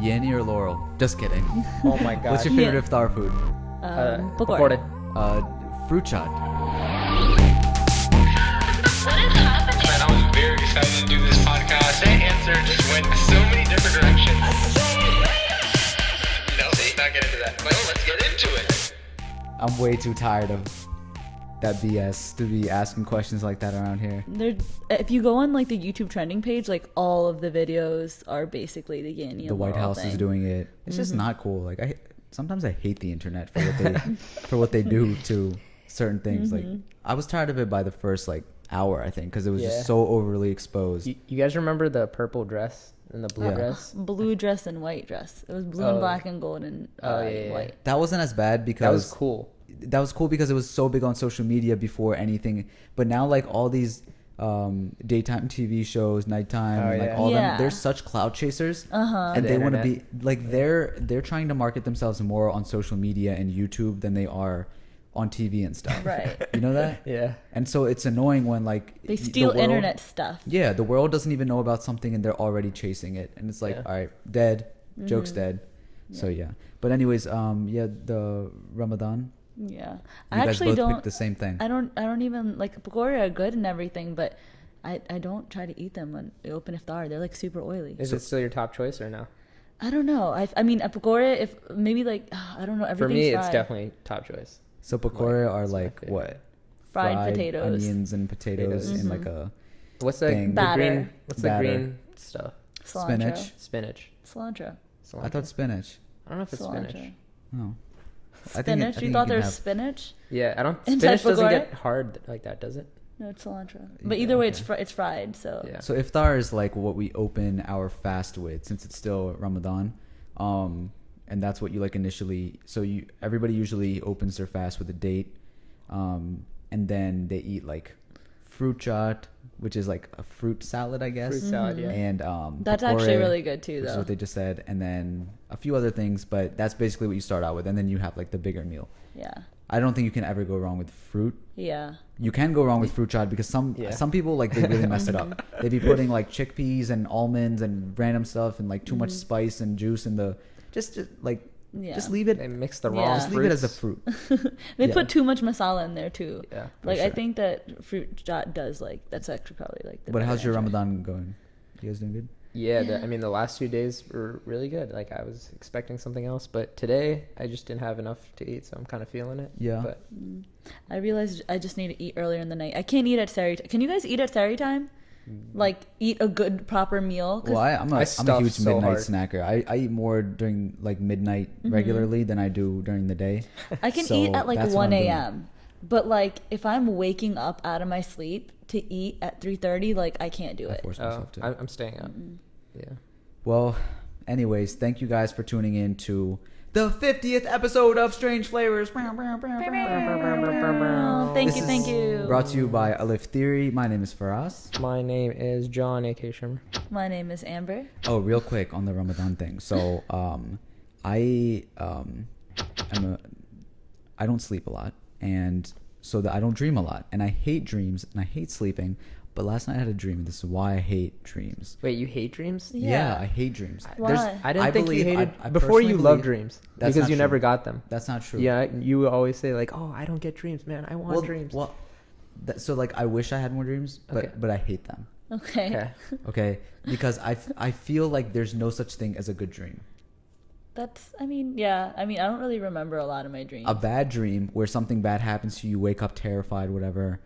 Yani or Laurel? Just kidding. Oh my god. What's your favorite iftar food? Pakora. Fruit shot. Man, I was very excited to do this podcast. That answer just went so many different directions. No, not get into that. But let's get into it. I'm way too tired of that BS to be asking questions like that around here. If you go on like the YouTube trending page, like all of the videos are basically the Yani. The White House is doing it. It's just not cool. Like sometimes I hate the internet for what they for what they do to certain things. Like I was tired of it by the first like hour, I think, because it was just so overly exposed. You guys remember the purple dress and the blue dress? Blue dress and white dress. It was blue and black and gold and white. That wasn't as bad because That was cool. That was cool because it was so big on social media before anything. But now like all these daytime TV shows, nighttime, like all them, they're such cloud chasers, and they want to be like they're trying to market themselves more on social media and YouTube than they are on TV and stuff. Right. You know that? Yeah. And so it's annoying when like they steal internet stuff. Yeah, the world doesn't even know about something and they're already chasing it, and it's like, all right, dead, joke's dead. So yeah. But anyways, the Ramadan. Yeah, I actually guys both don't pick the same thing. I don't even like pakora are good and everything, but I don't try to eat them when they open iftar. They're like super oily. Is it still your top choice or no? I don't know. I mean a pakora, if maybe like I don't know. For me, fried. it's definitely top choice. So pakora are like what? Fried potatoes, onions and potatoes in like a what's the thing. green? What's Batter. the green stuff? cilantro. Spinach. Cilantro. I thought spinach. I don't know if it's Cilantro. spinach. No. Spinach? You thought there was spinach? Yeah, I don't. Inside Spinach doesn't pakora? get hard like that, does it? No, it's cilantro. But either way, it's fried. So Yeah. So iftar is like what we open our fast with, since it's still Ramadan, and that's what you like initially. So everybody usually opens their fast with a date, and then they eat like fruit chaat, which is like a fruit salad, I guess. Fruit salad, yeah. And that's pakora, actually really good too, which is though. what they just said, and then a few other things, but that's basically what you start out with, and then you have like the bigger meal. Yeah. I don't think you can ever go wrong with fruit. Yeah. You can go wrong with fruit chaat because some people like they really mess it up. They be putting like chickpeas and almonds and random stuff and like too much spice and juice in the just leave it. They mix the wrong. Just leave it as a fruit. They put too much masala in there too. Yeah. Like sure. I think that fruit chaat does like that's actually probably like. But how's your Ramadan going? You guys doing good? Yeah, I mean the last 2 days were really good. Like I was expecting something else, but today I just didn't have enough to eat, so I'm kind of feeling it. Yeah. But I realized I just need to eat earlier in the night. I can't eat at Sari. Can you guys eat at Sari time? Like eat a good proper meal? Well, I'm a huge so midnight hard. snacker. I eat more during like midnight regularly than I do during the day. I can So eat at like that's what 1 I'm doing. a.m. But like if I'm waking up out of my sleep to eat at 3:30, like I can't do I it. force myself to. I'm staying up. Yeah. Well, anyways, thank you guys for tuning in to the 50th episode of Strange Flavors. Thank you. Brought to you by Alif Theory. My name is Faras. My name is John A.K. Shermer. My name is Amber. Oh, real quick on the Ramadan thing. So, I don't sleep a lot, and so that I don't dream a lot, and I hate dreams and I hate sleeping. But last night I had a dream, and this is why I hate dreams. Wait, you hate dreams? Yeah. I hate dreams. Why? I didn't think you believe- hated I before you personally loved believe- dreams That's because not you never true. got them. That's not true. Yeah, you always say like, "Oh, I don't get dreams, man. I want dreams." Well, so like I wish I had more dreams, but I hate them. Okay. Okay. Okay, because I feel like there's no such thing as a good dream. I mean, I don't really remember a lot of my dreams. A bad dream where something bad happens to you, wake up terrified, whatever,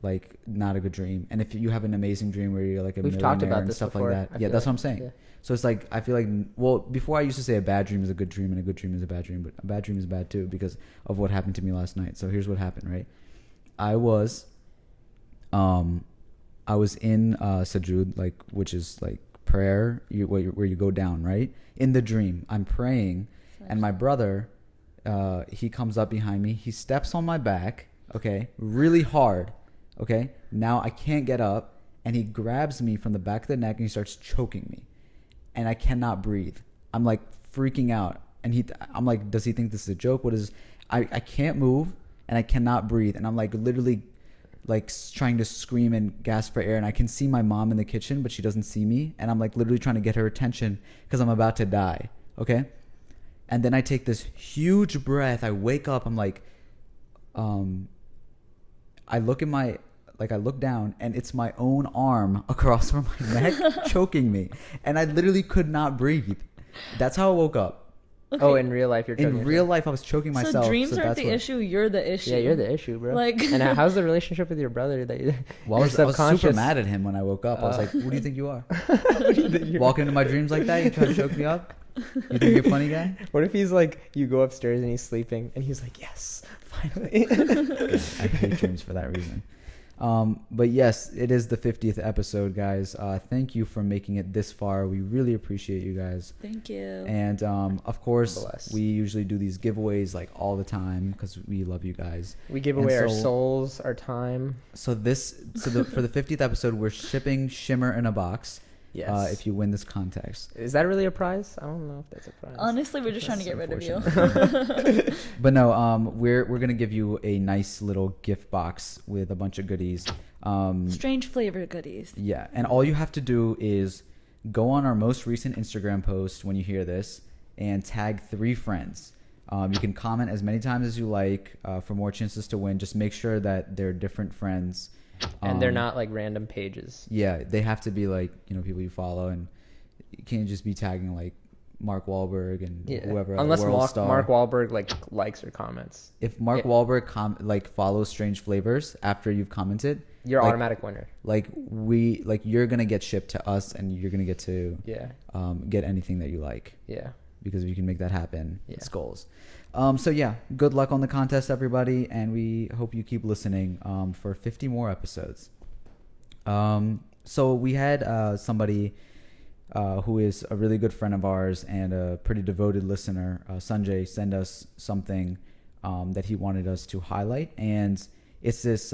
like not a good dream. And if you have an amazing dream where you're like We've talked millionaire about and this stuff before, like that, I yeah, feel that's like. what I'm saying. Yeah. So it's like I feel like, well, before I used to say a bad dream is a good dream and a good dream is a bad dream, but a bad dream is bad too because of what happened to me last night. So here's what happened, right? I was in sajud, like, which is like prayer, where you go down, right? In the dream, I'm praying, and my brother, he comes up behind me. He steps on my back, okay, really hard, okay? Now I can't get up, and he grabs me from the back of the neck, and he starts choking me, and I cannot breathe. I'm like freaking out, and I'm like, does he think this is a joke? What is this? I can't move, and I cannot breathe, and I'm like literally like trying to scream and gasp for air, and I can see my mom in the kitchen, but she doesn't see me, and I'm like literally trying to get her attention because I'm about to die. Okay, and then I take this huge breath. I wake up. I'm like, I look down, and it's my own arm across from my neck choking me, and I literally could not breathe. That's how I woke up. Okay. Oh, in real life, you're choking in real life, I was choking myself. So dreams aren't the issue. You're the issue. Yeah, you're the issue, bro. Like, and how's the relationship with your brother? Well, I was super mad at him when I woke up. I was like, "Who do you think you are? Walking into my dreams like that? You try to choke me up? You think you're a funny guy?" What if he's like, you go upstairs and he's sleeping, and he's like, "Yes, finally." I hate dreams for that reason. But yes, it is the 50th episode, guys. Thank you for making it this far. We really appreciate you guys. Thank you. And of course, we usually do these giveaways like all the time because we love you guys. We give away our souls, our time. So for the 50th episode, we're shipping Shimmer in a box. Yes. If you win this contest. Is that really a prize? I don't know if that's a prize. Honestly, we're just trying to get rid of you. But no, we're gonna give you a nice little gift box with a bunch of goodies. Strange flavor goodies. Yeah, and all you have to do is go on our most recent Instagram post when you hear this and tag 3 friends. You can comment as many times as you like for more chances to win. Just make sure that they're different friends. And they're not like random pages. Yeah, they have to be like, people you follow, and you can't just be tagging like Mark Wahlberg and whoever. Unless Mark Wahlberg likes or comments. If Mark Wahlberg follows Strange Flavors after you've commented, you're automatic winner. You're gonna get shipped to us, and you're gonna get to get anything that you like. Yeah. Because if you can make that happen, it's goals. So yeah, good luck on the contest, everybody, and we hope you keep listening for 50 more episodes. So we had somebody who is a really good friend of ours and a pretty devoted listener, Sanjay, send us something that he wanted us to highlight, and it's this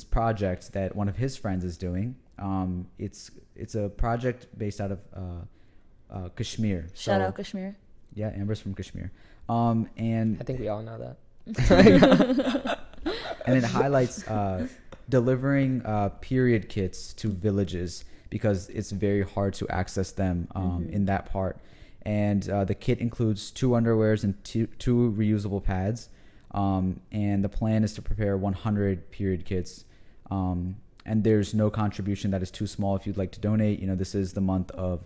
project that one of his friends is doing. It's a project based out of Kashmir. Shout out Kashmir. Yeah, Amber's from Kashmir. And I think we all know that. And it highlights delivering period kits to villages because it's very hard to access them in that part. And the kit includes 2 underwears and two reusable pads. And the plan is to prepare 100 period kits. And there's no contribution that is too small if you'd like to donate. This is the month of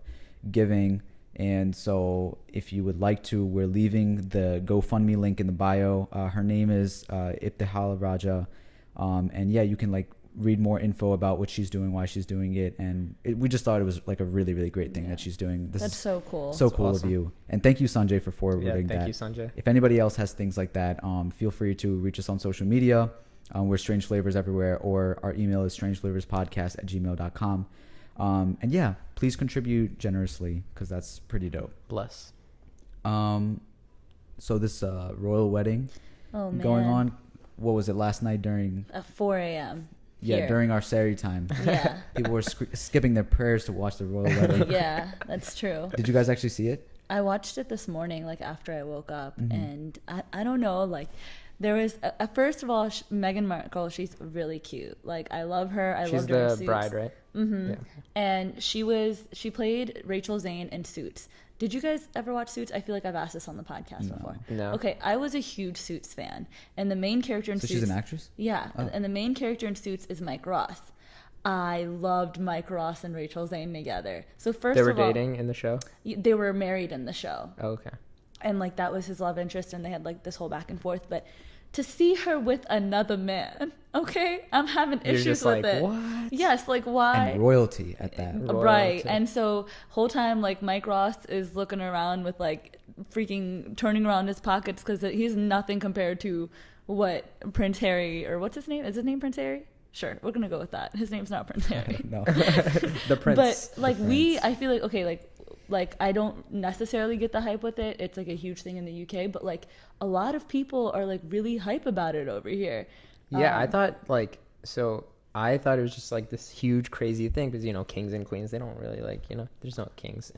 giving. And so if you would like to, we're leaving the GoFundMe link in the bio. Her name is Ibtihal Raja. And yeah, you can read more info about what she's doing, why she's doing it. And we just thought it was a really, really great thing that she's doing. That's so cool. So cool awesome of you. And thank you, Sanjay, for forwarding that. Thank you, Sanjay. If anybody else has things like that, feel free to reach us on social media. We're Strange Flavors everywhere, or our email is strangeflavorspodcast@gmail.com. And yeah, please contribute generously because that's pretty dope. Bless. So this royal wedding going on, what was it, last night during 4 a.m. Yeah, here. During our Sari time. Yeah. People were skipping their prayers to watch the royal wedding. Yeah, that's true. Did you guys actually see it? I watched it this morning, after I woke up, and I don't know, there was first of all, Meghan Markle. She's really cute. I love her. I loved her in Suits. She's the bride, right? Mm-hmm. Yeah. And she played Rachel Zane in Suits. Did you guys ever watch Suits? I feel like I've asked this on the podcast before. No. Okay, I was a huge Suits fan, and the main character in Suits. So she's an actress? Yeah, and the main character in Suits is Mike Ross. I loved Mike Ross and Rachel Zane together. So first they were of all, dating in the show. They were married in the show. Oh, okay. And that was his love interest, and they had this whole back and forth, but to see her with another man, okay, I'm having issues with it. What? Yes, why? And royalty at that. Right. And so whole time Mike Ross is looking around with freaking turning around his pockets because he's nothing compared to what Prince Harry, or what's his name? Is his name Prince Harry? Sure, we're gonna go with that. His name's not Prince Harry. No. The prince. But I feel okay, I don't necessarily get the hype with it. It's a huge thing in the UK, but a lot of people are really hype about it over here. Yeah, I thought I thought it was just this huge crazy thing because kings and queens, they don't really there's no kings,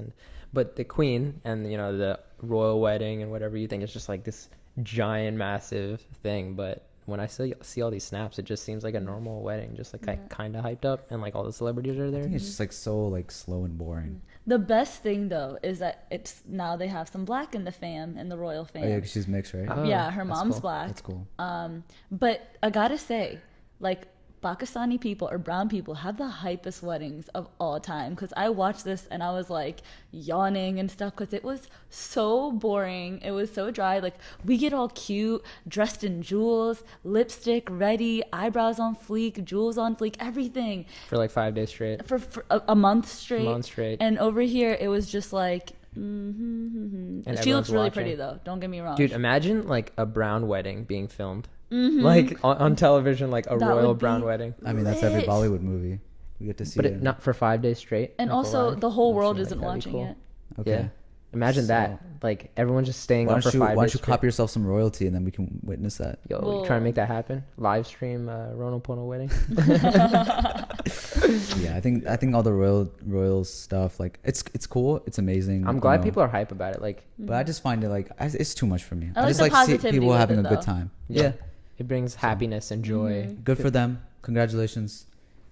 but the queen and the royal wedding and whatever you think, it's just this giant massive thing. But when I see all these snaps, it just seems like a normal wedding, just like kind of hyped up, and like all the celebrities are there. I think it's just like so like slow and boring. The best thing though is that it's now they have some black in the royal fam. Oh yeah, 'cause she's mixed, right? Oh, Yeah, her that's mom's cool. black. That's cool. But I gotta say, like, Pakistani people or brown people have the hypest weddings of all time, because I watched this and I was like yawning and stuff because it was so boring. It was so dry. Like, we get all cute, dressed in jewels, lipstick ready, eyebrows on fleek, jewels on fleek, everything For like 5 days straight. for a month straight. Month straight. And over here it was just like And she looks everyone's really watching. pretty though, don't get me wrong. Dude, imagine like a brown wedding being filmed. Like on television, like a That royal would be brown wedding. I mean, that's every lit. Bollywood movie. We get to see But it. not for 5 days straight. And like, also live. the whole world sure, isn't that'd be watching cool. it. Okay. Yeah. Imagine that. Like everyone's just staying Why up for don't 5 you days. why don't you straight. copy yourself some royalty and then we can witness that? Yo, Well- you trying to make that happen? Live stream Ronald Pono wedding. Yeah, I think all the royal stuff, like it's cool, it's amazing. I'm you glad know, people are hype about it. Like, But I just find it like it's too much for me. I I like just the like see positivity people with having it, a good though. time. yeah, Yeah, it brings happiness and joy. good for them. Congratulations.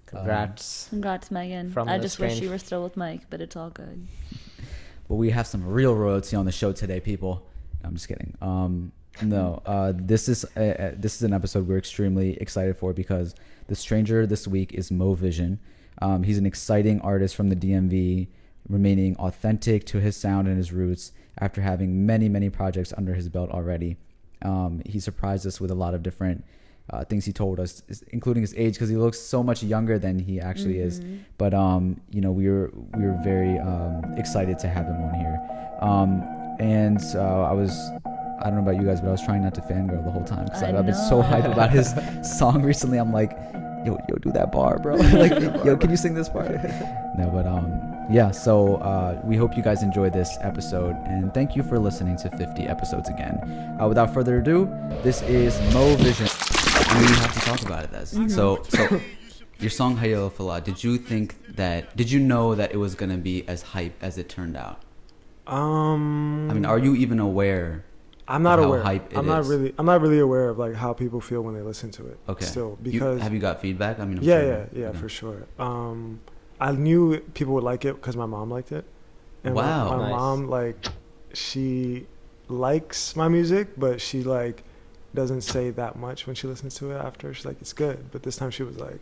Congrats. Congrats, Megan. From I the just wish strange- you were still with Mike, but it's all good. But we have some real royalty on the show today, people. I'm just kidding. This is an episode we're extremely excited for because the stranger this week is Moe Vision. He's an exciting artist from the DMV, remaining authentic to his sound and his roots after having many projects under his belt already. He surprised us with a lot of different things he told us, including his age, because he looks so much younger than he actually is. But we were very excited to have him on here. I don't know about you guys, but I was trying not to fangirl the whole time because I've been so hyped about his song recently. I'm like, yo, do that bar, bro. Like, yo, can you sing this part? No, but yeah. So we hope you guys enjoyed this episode, and thank you for listening to 50 episodes again. Without further ado, this is Moe Vision. We have to talk about it, Des. So your song Haya-al-falah, did you know that it was gonna be as hype as it turned out? I mean, are you even aware? I'm not of how aware. hype it I'm is? not really aware of like how people feel when they listen to it. Okay. Still, because have you got feedback? I mean, I'm yeah, sure. for sure. I knew people would like it because my mom liked it. And Wow. my Nice. mom, like, she likes my music, but she like doesn't say that much when she listens to it after. She's like, it's good, but this time she was like,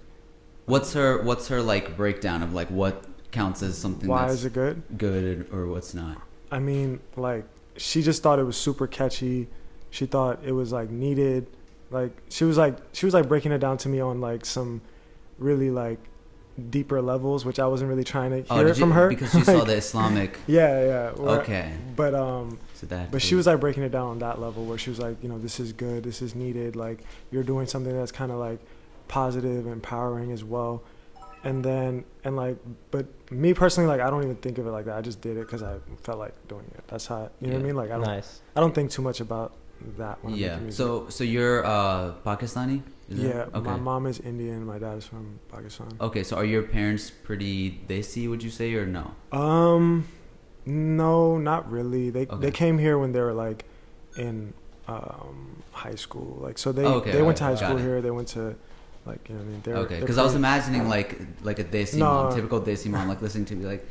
What's her like breakdown of like what counts as something why that's is it good? good or what's not? I mean, like, she just thought it was super catchy. She thought it was like needed. Like, she was like breaking it down to me on like some really like deeper levels, which I wasn't really trying to hear it from her because she saw the Islamic. yeah. Okay. But So that. but she was like breaking it down on that level where she was like, this is good, this is needed. Like, you're doing something that's kind of like positive, empowering as well. But me personally, like, I don't even think of it like that. I just did it because I felt like doing it. That's how, you know what I mean? Like, Nice. I don't think too much about that when I'm Yeah. making music. So you're Pakistani? Is Yeah, that- Okay. my mom is Indian, my dad is from Pakistan. Okay, so are your parents pretty desi, would you say, or no? No, not really. They Okay. came here when they were like in high school. Like, so they went to high got school it. here. They went to, like, you know what I mean? Okay, because I was imagining like a desi mom, typical desi mom, like listening to me like,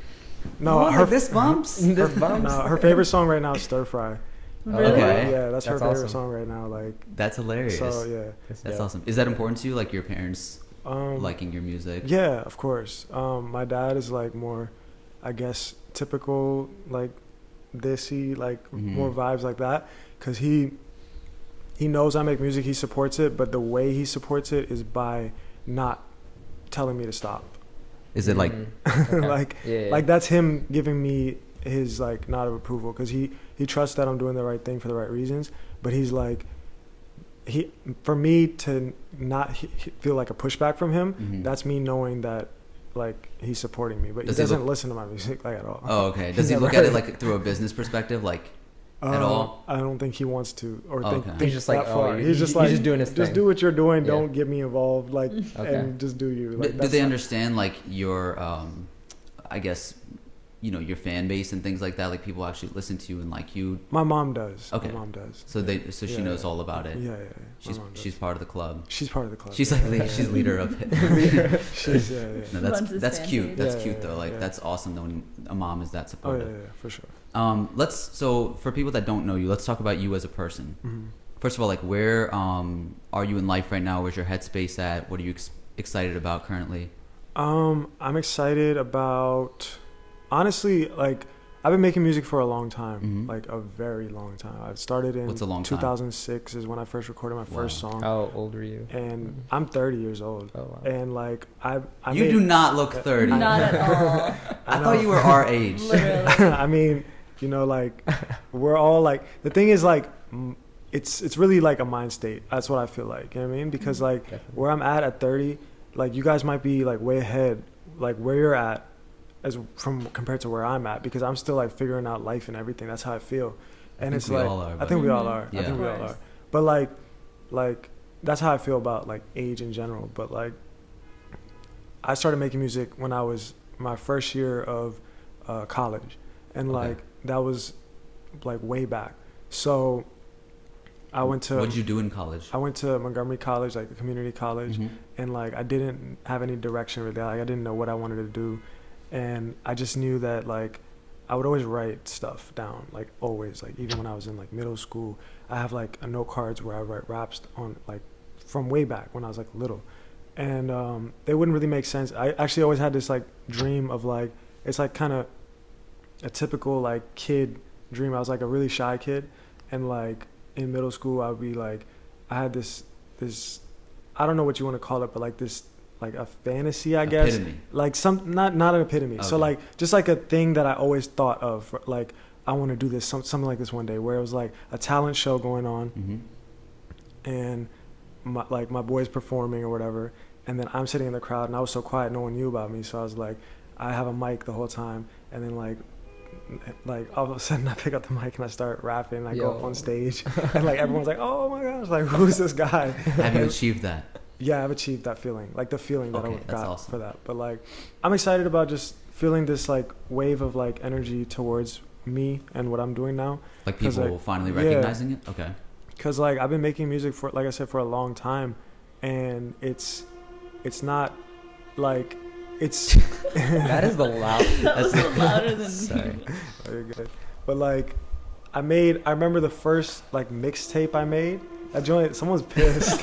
No, "What, her this bumps. This bumps. No, her favorite song right now is Stir Fry. Really? Okay. Yeah, that's her That's favorite awesome. song right now. Like, That's hilarious. so yeah. That's Yeah. awesome. Is that important to you, like your parents liking your music? Yeah, of course. My dad is like more, I guess, typical like desi, like more vibes like that, because he knows I make music. He supports it, but the way he supports it is by not telling me to stop. Is it like Okay. Like, Yeah. like that's him giving me his like nod of approval, because he trusts that I'm doing the right thing for the right reasons. But he's like, for me to not feel like a pushback from him, that's me knowing that like he's supporting me, but Does he he doesn't look- listen to my music like at all. Oh, okay. Does he Never. look at it like through a business perspective, like at all? I don't think he wants to, or think Okay. think He's just like, that oh, far. he's He's just just like, doing his just thing. do what you're doing. Yeah. Don't get me involved. Like, Okay. and just do you. Like, Do that's they not- understand like your, I guess, your fan base and things like that? Like people actually listen to you and like you? My mom does. Okay. My mom does. So she knows all about it. Yeah. She's part of the club. She's part of the club. She's she's leader of it. She's No, Runs his that's fan cute. page. That's Yeah, cute yeah, though. Like yeah. that's awesome though when a mom is that Oh supportive. yeah, for sure. So for people that don't know you, let's talk about you as a person. Mm-hmm. First of all, like where are you in life right now? Where's your headspace at? What are you excited about currently? I'm excited about, honestly, like I've been making music for a long time, like a very long time. I started in What's a long time? 2006 is when I first recorded my first song. How old were you? And I'm 30 years old. Oh, wow. And like I You made, do not look 30. Not at all. I thought you were our age. Literally. I mean, like we're all like, the thing is like it's really like a mind state. That's what I feel like, you know what I mean? Because like Definitely. where I'm at 30, like you guys might be like way ahead, like where you're at as from compared to where I'm at, because I'm still like figuring out life and everything. That's how I feel. And it's we like all are, I but- think we all are. Yeah. I think Of we all course. are. But like that's how I feel about like age in general. But like I started making music when I was my first year of college, and Okay. like that was like way back. So I went to What'd you do in college? I went to Montgomery College, like a community college, Mhm. and like I didn't have any direction really. Like I didn't know what I wanted to do, and I just knew that like I would always write stuff down, like always. Like even when I was in like middle school, I have like a note cards where I write raps on like from way back when I was like little, and they wouldn't really make sense. I actually always had this like dream of like, it's like kind of a typical like kid dream. I was like a really shy kid, and like in middle school I would be like, I had this I don't know what you want to call it, but like this like a fantasy, I guess, Epitome. like some not an epitome. So Okay. like just like a thing that I always thought of, like I want to do this something like this one day, where it was like a talent show going on, Mhm. and my boys performing or whatever, and then I'm sitting in the crowd, and I was so quiet, no one knew about me, so I was like, I have a mic the whole time, and then like all of a sudden I pick up the mic and I start rapping, and I go up Yo. on stage, and like everyone's like, oh my gosh, like who's this guy? Have you achieved that? Yeah, I've achieved that feeling, like the feeling that Okay, I that's got awesome. for that. But like, I'm excited about just feeling this like wave of like energy towards me and what I'm doing now. Like 'Cause, people like, finally yeah. recognizing it? Okay. Cause like I've been making music for, like I said, for a long time, and it's not like it's That is the loud. That was louder than Sorry. me. very good. But like I remember the first like mixtape I made. That joint, someone's pissed.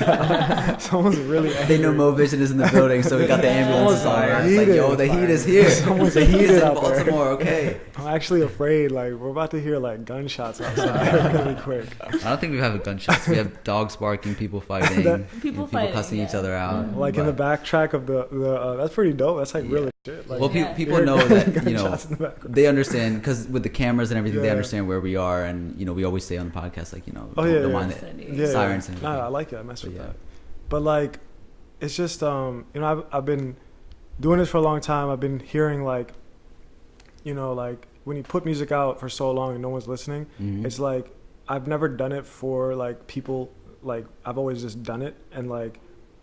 Someone's really angry. They know Moe Vision is in the building, so we got the ambulances Someone's on. It's like, yo, heated. the heat is here. Someone's The heat is heated in out there. Baltimore. Okay. I'm actually afraid. Like we're about to hear like gunshots outside really quick. I don't think we have gunshots. We have dogs barking, people fighting, People and fighting, cussing each yeah. other out. Like in the But- backtrack of the that's pretty dope. That's like Yeah. really shit. Like, Well, Yeah. people know that, you know, gunshots in the background. they understand, because with the cameras and everything, they Yeah. understand where we are, and you know, we always say on the podcast, like, you know, Oh, yeah, don't yeah. mind Yeah, sirens yeah. and Nah, I everything. like it. I mess But with yeah. that. But like, it's just you know, I've been doing this for a long time. I've been hearing like, you know, like when you put music out for so long and no one's listening, Mhm. it's like I've never done it for like people. Like I've always just done it, and like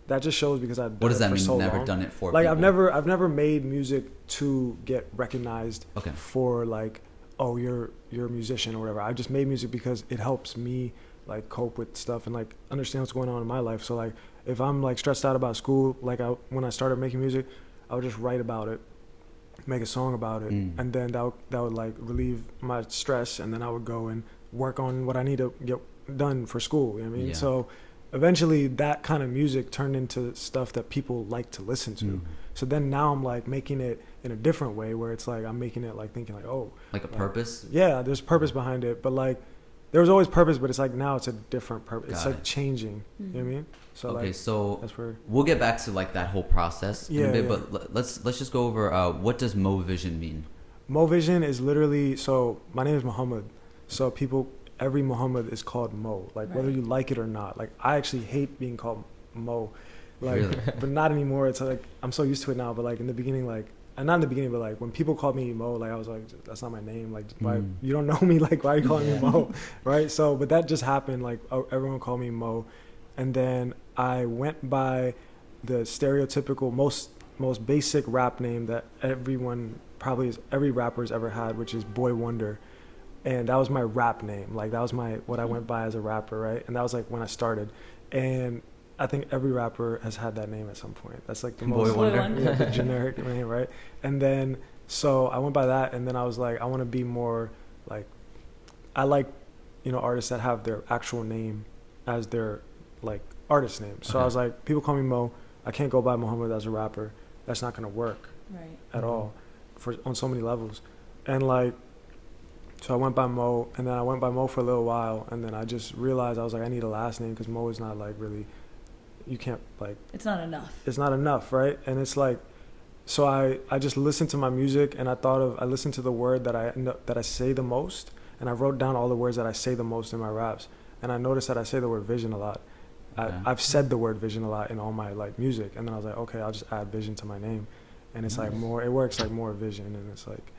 that just shows because I've done What does it that for mean? so Never long. done it for Like people? I've never made music to get recognized Okay. for like, oh, you're a musician or whatever. I just made music because it helps me like cope with stuff and like understand what's going on in my life. So like if I'm like stressed out about school, like when I started making music, I would just write about it, make a song about it, Mm. and then that would like relieve my stress, and then I would go and work on what I need to get done for school. You know what I mean? Yeah. So eventually that kind of music turned into stuff that people like to listen to. Mm. So then now I'm like making it in a different way, where it's like I'm making it like thinking like, oh, Like a purpose? yeah, there's purpose behind it, but like there was always purpose, but it's like now it's a different purpose. It's Got like it. changing. You know what I mean? So Okay, like so that's where we'll get back to like that whole process in a Yeah, bit, yeah. but let's just go over what does Moevision mean? Moevision is literally, so my name is Muhammad. So every Muhammad is called Mo. Like whether Right. you like it or not. Like I actually hate being called Mo. Like Really? but not anymore. It's like I'm so used to it now, but like in the beginning, like, and not in the beginning, but like when people called me Mo, like I was like, that's not my name. Like why Mm. you don't know me? Like why are you calling Yeah. me Mo? Right? So but that just happened. Like everyone called me Mo, and then I went by the stereotypical most basic rap name that everyone probably every rapper's ever had, which is Boy Wonder. And that was my rap name. Like, that was what I went by as a rapper, right? And that was like when I started. And I think every rapper has had that name at some point. That's like the most the generic name, right? And then, so I went by that, and then I was like, I want to be more like, I like, artists that have their actual name as their like artist name. So I was like, people call me Mo. I can't go by Muhammad as a rapper. That's not gonna work at all on so many levels. And like, so I went by Mo, and then I went by Mo for a little while, and then I just realized I was like, I need a last name because Mo is not like really, you can't like. It's not enough. It's not enough, right? And it's like, so I just listened to my music, and I listened to the word that I say the most, and I wrote down all the words that I say the most in my raps, and I noticed that I say the word vision a lot. I've said the word vision a lot in all my like music, and then I was like, okay, I'll just add vision to my name, and it's like more. It works like more vision, and it's like.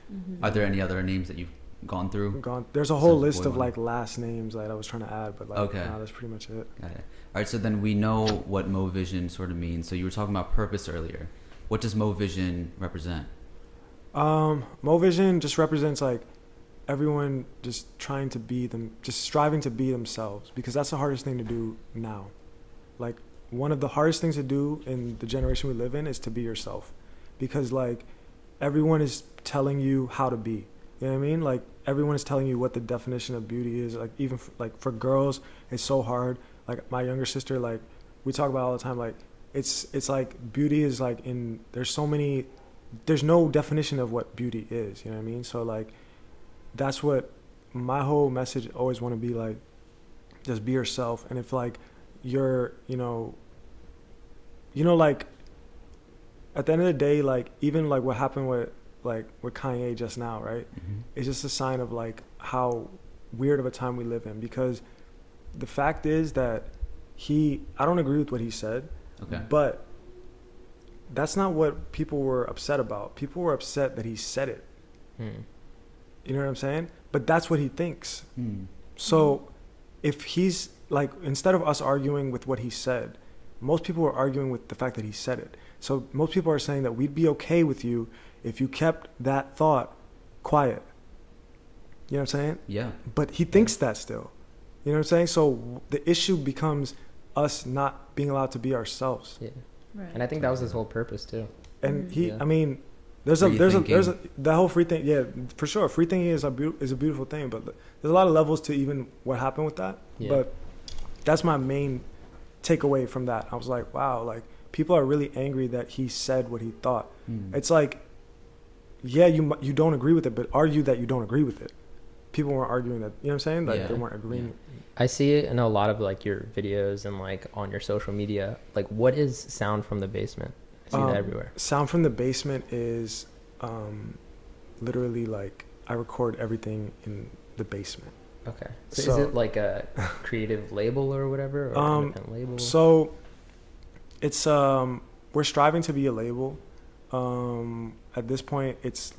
Are there any other names that you've gone through? There's a whole list of like last names that I was trying to add, but like that's pretty much it. Got it. All right, so then we know what Moe Vision sort of means. So you were talking about purpose earlier. What does Moe Vision represent? Moe Vision just represents like everyone just trying to be them, just striving to be themselves, because that's the hardest thing to do now. Like, one of the hardest things to do in the generation we live in is to be yourself, because like everyone is telling you how to be. You know what I mean? Like, everyone is telling you what the definition of beauty is. Like, even for girls, it's so hard. Like, my younger sister, like, we talk about all the time, like, it's like beauty is like there's no definition of what beauty is. You know what I mean? So like, that's what my whole message always want to be like, just be yourself. And if like you're, like at the end of the day, like even like what happened with Kanye just now, right? It's just a sign of like how weird of a time we live in, because the fact is that I don't agree with what he said, but that's not what people were upset about. People were upset that he said it. You know what I'm saying? But that's what he thinks. So if he's like, instead of us arguing with what he said, most people are arguing with the fact that he said it. So most people are saying that we'd be okay with you if you kept that thought quiet. You know what I'm saying? Yeah. But he thinks that still. You know what I'm saying? So the issue becomes us not being allowed to be ourselves. Yeah. Right. And I think that was his whole purpose too. And I mean, there's that whole free thing. Yeah, for sure. Free thinking is a beautiful thing, but there's a lot of levels to even what happened with that. Yeah. But that's my main takeaway from that. I was like, wow, like people are really angry that he said what he thought. It's like, yeah, you don't agree with it, but argue that you don't agree with it. People weren't arguing that, you know what I'm saying? Like they weren't agreeing. Yeah. I see it in a lot of like your videos and like on your social media. Like, what is Sound from the Basement? I see that everywhere. Sound from the Basement is literally like I record everything in the basement. Okay. So is it like a creative label or whatever, or independent label? So it's we're striving to be a label. At this point, it's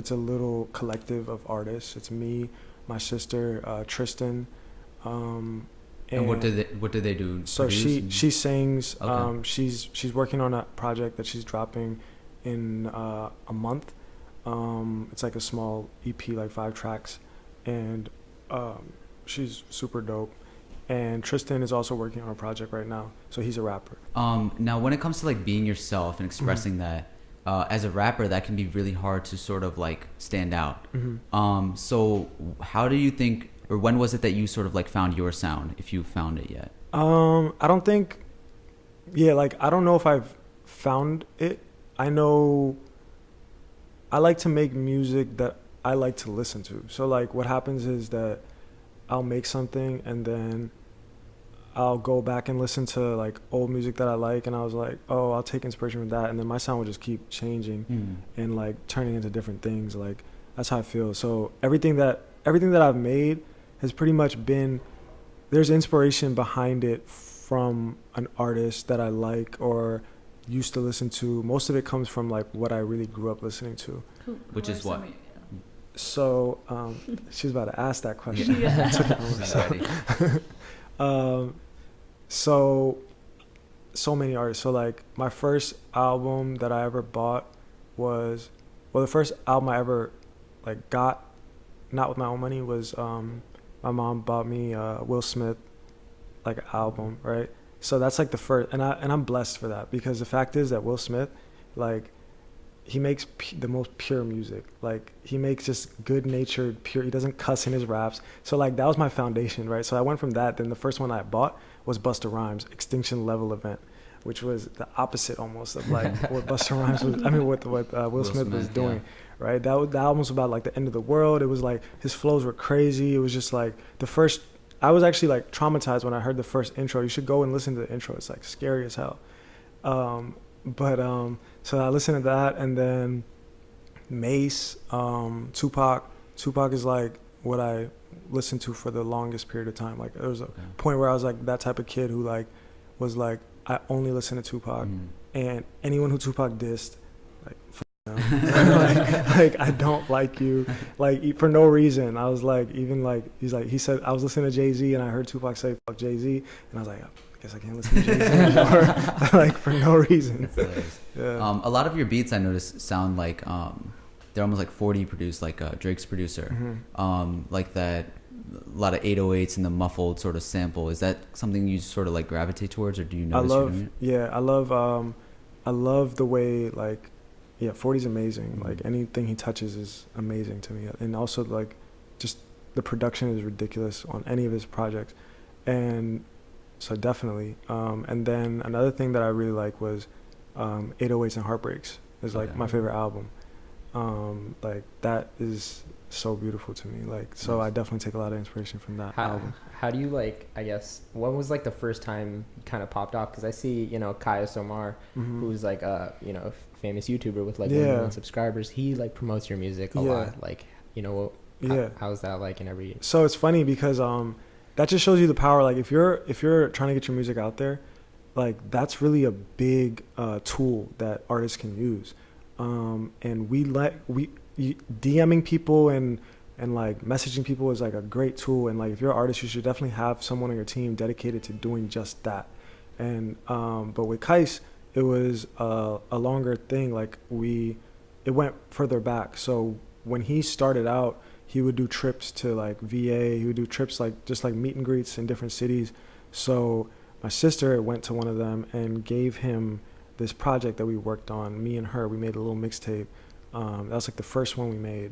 a little collective of artists. It's me, my sister, Tristan. And what do they do? So she sings. Okay. She's working on a project that she's dropping in a month. It's like a small EP, like 5 tracks, and she's super dope. And Tristan is also working on a project right now, so he's a rapper. Now, when it comes to like being yourself and expressing that, as a rapper, that can be really hard to sort of like stand out. So how do you think, or when was it that you sort of like found your sound, if you found it yet? I don't think, I don't know if I've found it. I know I like to make music that I like to listen to. So like what happens is that I'll make something and then I'll go back and listen to like old music that I like, and I was like, oh, I'll take inspiration from that, and then my sound will just keep changing and like turning into different things. Like that's how I feel. So everything that I've made has pretty much been, there's inspiration behind it from an artist that I like or used to listen to. Most of it comes from like what I really grew up listening to. Which is what? So she was about to ask that question. So many artists. So like my first album that I ever bought was well, the first album I ever like got, not with my own money, was my mom bought me Will Smith like album, right? So that's like the first, and I'm blessed for that, because the fact is that Will Smith, like, he makes the most pure music. Like, he makes just good-natured, pure. He doesn't cuss in his raps. So like that was my foundation, right? So I went from that. Then the first one I bought was Busta Rhymes Extinction Level Event, which was the opposite almost of like what Busta Rhymes was. I mean, what Will Smith was doing, right? That album was about like the end of the world. It was like his flows were crazy. It was just like the first. I was actually like traumatized when I heard the first intro. You should go and listen to the intro. It's like scary as hell. So I listened to that, and then Mace, Tupac. Tupac is like what I listened to for the longest period of time. Like there was a point where I was like that type of kid who like was like, I only listen to Tupac, and anyone who Tupac dissed, like, like I don't like you, like for no reason. I was like, even like he said I was listening to Jay-Z and I heard Tupac say fuck Jay-Z, and I was like, I guess I can't listen to Jay-Z anymore. Like for no reason. Yeah. A lot of your beats I noticed sound like they're almost like 40 produced, like Drake's producer. Like that, a lot of 808s and the muffled sort of sample. Is that something you sort of like gravitate towards, or do you notice you're doing it? I love the way like, 40's amazing. Like anything he touches is amazing to me, and also like just the production is ridiculous on any of his projects, and so definitely. And then another thing that I really like was 808s and Heartbreaks is like my favorite album. Like that is so beautiful to me. Like, so I definitely take a lot of inspiration from that album. How do you like, I guess, what was like the first time you kind of popped off? Because I see, Qias Omar, who's like a, famous YouTuber with like 1 million subscribers. He like promotes your music a lot. Like, how's that like in every... So it's funny because that just shows you the power. Like if you're trying to get your music out there, like that's really a big tool that artists can use. And DMing people and like messaging people is like a great tool. And like if you're an artist, you should definitely have someone on your team dedicated to doing just that. And but with Qias, it was a longer thing. Like it went further back. So when he started out, he would do trips to like VA. He would do trips like just like meet and greets in different cities. So my sister went to one of them and gave him this project that we worked on. Me and her, we made a little mixtape. That was like the first one we made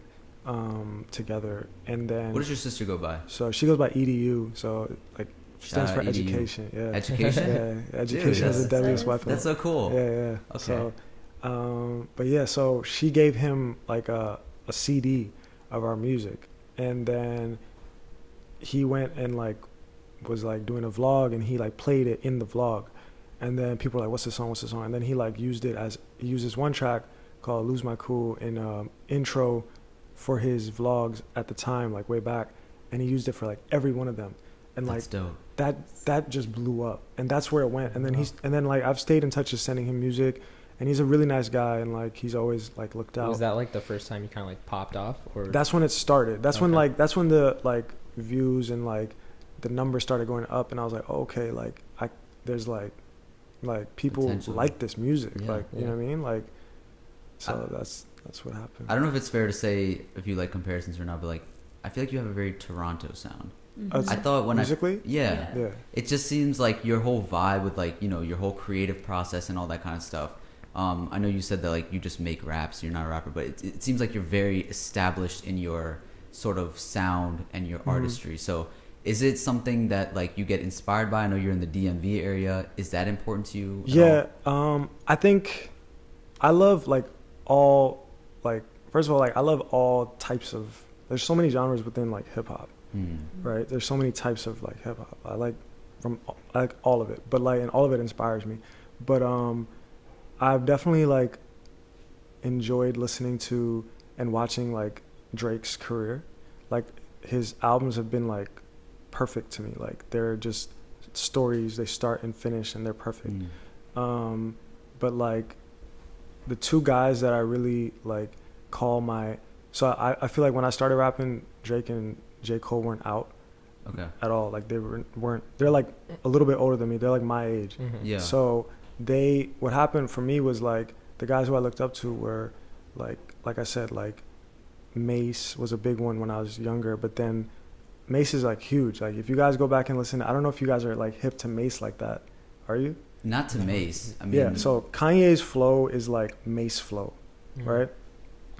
together. And then, what does your sister go by? So she goes by EDU. So like stands for education. Yeah. Education. Yeah. Education is the deadliest weapon. That's so cool. Yeah. Okay. So, but yeah. So she gave him like a CD of our music, and then he went and like was like doing a vlog, and he like played it in the vlog, and then people were like, what's this song, and then he like used this one track called Lose My Cool in intro for his vlogs at the time, like way back, and he used it for like every one of them, and like that just blew up, and that's where it went. And then like I've stayed in touch, just sending him music. And he's a really nice guy, and like he's always like looked out. Was that like the first time you kind of like popped off, or? That's when it started. That's when the like views and like the numbers started going up, and I was like, oh, okay, like there's like people like this music, you know what I mean, like. So that's what happened. I don't know if it's fair to say if you like comparisons or not, but like I feel like you have a very Toronto sound. I thought when musically, yeah, it just seems like your whole vibe with like your whole creative process and all that kind of stuff. I know you said that like you just make raps, you're not a rapper, but it seems like you're very established in your sort of sound and your artistry. So is it something that like you get inspired by? I know you're in the DMV area. Is that important to you? Yeah, I think I love like all, like, first of all, like I love all types of, there's so many genres within like hip hop, right? There's so many types of like hip hop. I like all of it, but like, and all of it inspires me. But I've definitely like enjoyed listening to and watching like Drake's career. Like his albums have been like perfect to me. Like they're just stories, they start and finish, and they're perfect. But like the two guys that I really like call my, so I feel like when I started rapping, Drake and J. Cole weren't out at all. Like they weren't, they're like a little bit older than me. They're like my age. So what happened for me was like the guys who I looked up to were like like I said, like Mace was a big one when I was younger, but then Mace is like huge. Like if you guys go back and listen, I don't know if you guys are like hip to Mace like that. Are you? Not to Mace. I mean, yeah. So Kanye's flow is like Mace flow, right?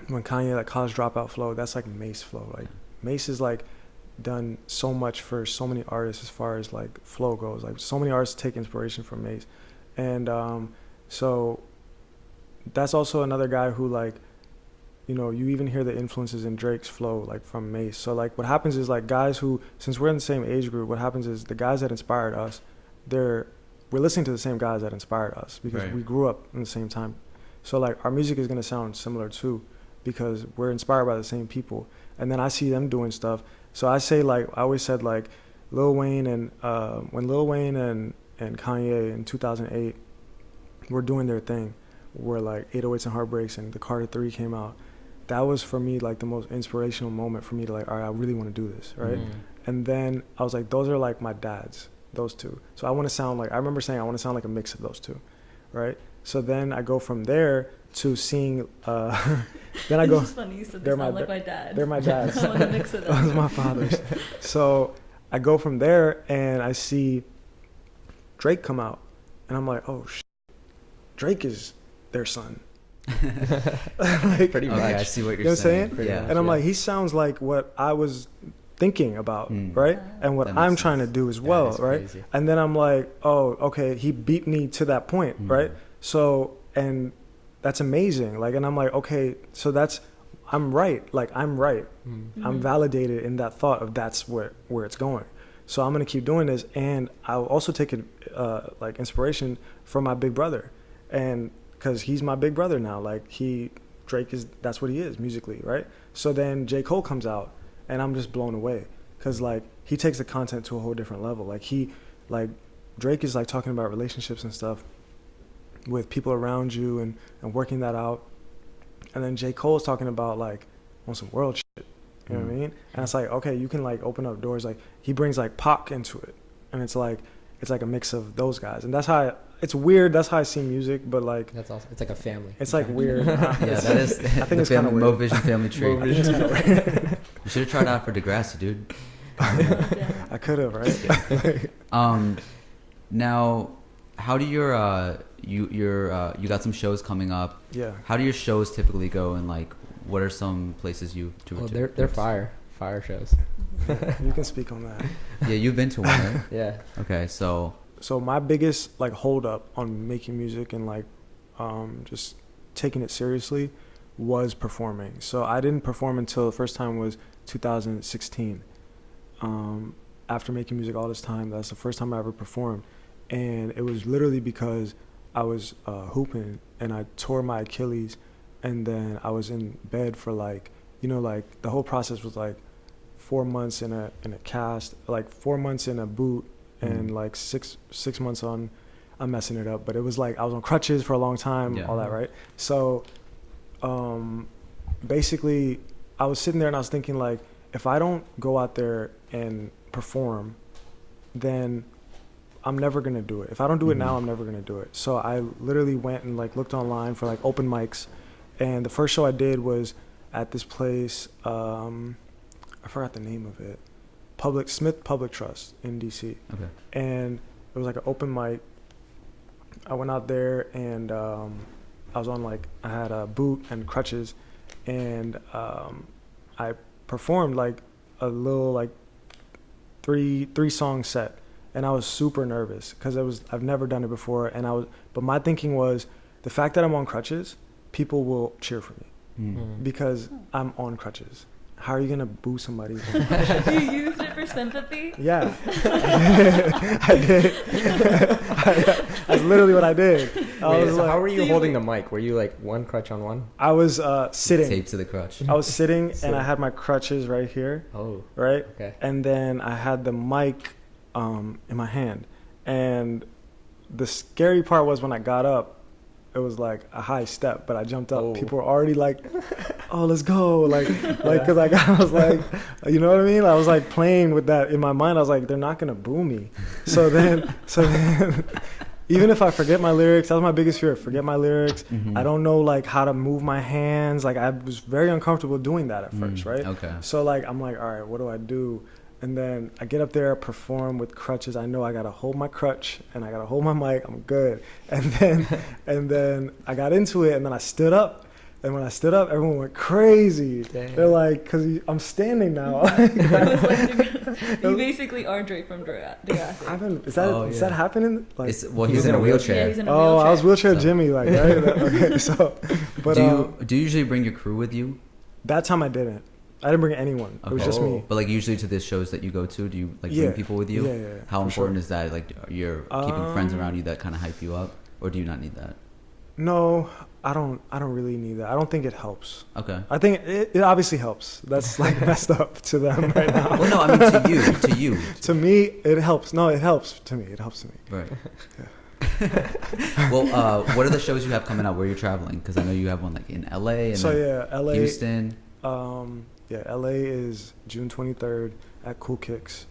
When Kanye like college dropout flow, that's like Mace flow. Like Mace is like done so much for so many artists as far as like flow goes. Like so many artists take inspiration from Mace, and so that's also another guy who like, you know, you even hear the influences in Drake's flow like from Mace. So like what happens is like guys who, since we're in the same age group, what happens is the guys that inspired us, we're listening to the same guys that inspired us because we grew up in the same time. So like our music is gonna sound similar too, because we're inspired by the same people. And then I see them doing stuff. So I say like, I always said like Lil Wayne and when Lil Wayne and Kanye in 2008 were doing their thing, where like 808s and Heartbreaks and the Carter 3 came out, that was for me like the most inspirational moment for me to like, all right, I really want to do this, right? And then I was like, those are like my dads, those two. So I want to sound like, I remember saying I want to sound like a mix of those two, right? So then I go from there to seeing, then I go, it's funny you said they sound like my dad. They're my dads. I want to mix it up. Those are my fathers. So I go from there and I see Drake come out and I'm like, oh shit, Drake is their son. Like, pretty much. Okay, I see what you you're know saying. What I'm saying? Yeah. And I'm like, he sounds like what I was thinking about, right? And what I'm trying to do as well, right? Crazy. And then I'm like, oh, okay, he beat me to that point, right? So, and that's amazing. Like, and I'm like, okay, so I'm right. Like, I'm right. I'm validated in that thought of that's where it's going. So I'm going to keep doing this. And I'll also take like inspiration from my big brother. And because he's my big brother now, like Drake is, that's what he is musically, right? So then J. Cole comes out and I'm just blown away because like he takes the content to a whole different level. Like Drake is like talking about relationships and stuff with people around you and working that out. And then J. Cole is talking about like on some world shit, you know what I mean? And it's like, okay, you can like open up doors. Like he brings like Pac into it and it's like a mix of those guys. And that's how it's weird. That's how I see music, but like that's also, it's like a family. It's like weird. Yeah, that is. I think it's kind of weird. Moevision family tree. You should have tried out for Degrassi, dude. I could have, right? Now, how do your you got some shows coming up? Yeah. How do your shows typically go, and like, what are some places you toured to? They're fire shows. You can speak on that. Yeah, you've been to one, right? Yeah. Okay, so my biggest like hold up on making music and like just taking it seriously was performing. So I didn't perform until the first time was 2016. After making music all this time, that's the first time I ever performed. And it was literally because I was hooping and I tore my Achilles, and then I was in bed for like, you know, like the whole process was like 4 months in a cast, like 4 months in a boot, and like six months on, I'm messing it up, but it was like I was on crutches for a long time, all that, right? So basically I was sitting there and I was thinking like, if I don't go out there and perform, then I'm never gonna do it. If I don't do it now, I'm never gonna do it. So I literally went and like looked online for like open mics, and the first show I did was at this place, I forgot the name of it, Smith Public Trust in DC. Okay. And it was like an open mic. I went out there and I was on like, I had a boot and crutches, and I performed like a little like three song set, and I was super nervous because I've never done it before, but my thinking was the fact that I'm on crutches, people will cheer for me because I'm on crutches. How are you gonna boo somebody? You used it for sympathy? Yeah. I did. That's literally what I did. How were you holding the mic? Were you like one crutch on one? I was sitting. Taped to the crutch. I was sitting and I had my crutches right here. Oh. Right? Okay. And then I had the mic in my hand. And the scary part was when I got up, it was like a high step, but I jumped up. People were already like, oh, let's go. Like, cause like, I was like, you know what I mean? I was like playing with that in my mind. I was like, they're not going to boo me. So then Even if I forget my lyrics, that was my biggest fear. Forget my lyrics. Mm-hmm. I don't know like how to move my hands. Like I was very uncomfortable doing that at first, right? Okay. So like I'm like, all right, what do I do? And then I get up there, perform with crutches. I know I gotta hold my crutch and I gotta hold my mic. I'm good. And then I got into it, and then I stood up. And when I stood up, everyone went crazy. Dang. They're like, because I'm standing now. You basically are Drake from Jurassic. Is that happening? Like, Well, he's in a wheelchair. Yeah, he's in a wheelchair. oh, I was wheelchair So- Jimmy, like, right? Okay, so, but do you usually bring your crew with you? that time I didn't. I didn't bring anyone. It was Okay. just me. But like usually to the shows that you go to, do you like Yeah. bring people with you? Yeah. How for important sure. is that? Like you're keeping friends around you that kind of hype you up, or do you not need that? No, I don't really need that. I don't think it helps. Okay. I think it obviously helps. That's like messed up to them right now. Well, no, I mean to you. To me, it helps. No, it helps to me. It helps to me. Right. Well, what are the shows you have coming out? Where you're traveling? Because I know you have one like in LA and So then yeah, LA. Houston. LA is June 23rd at Cool Kicks.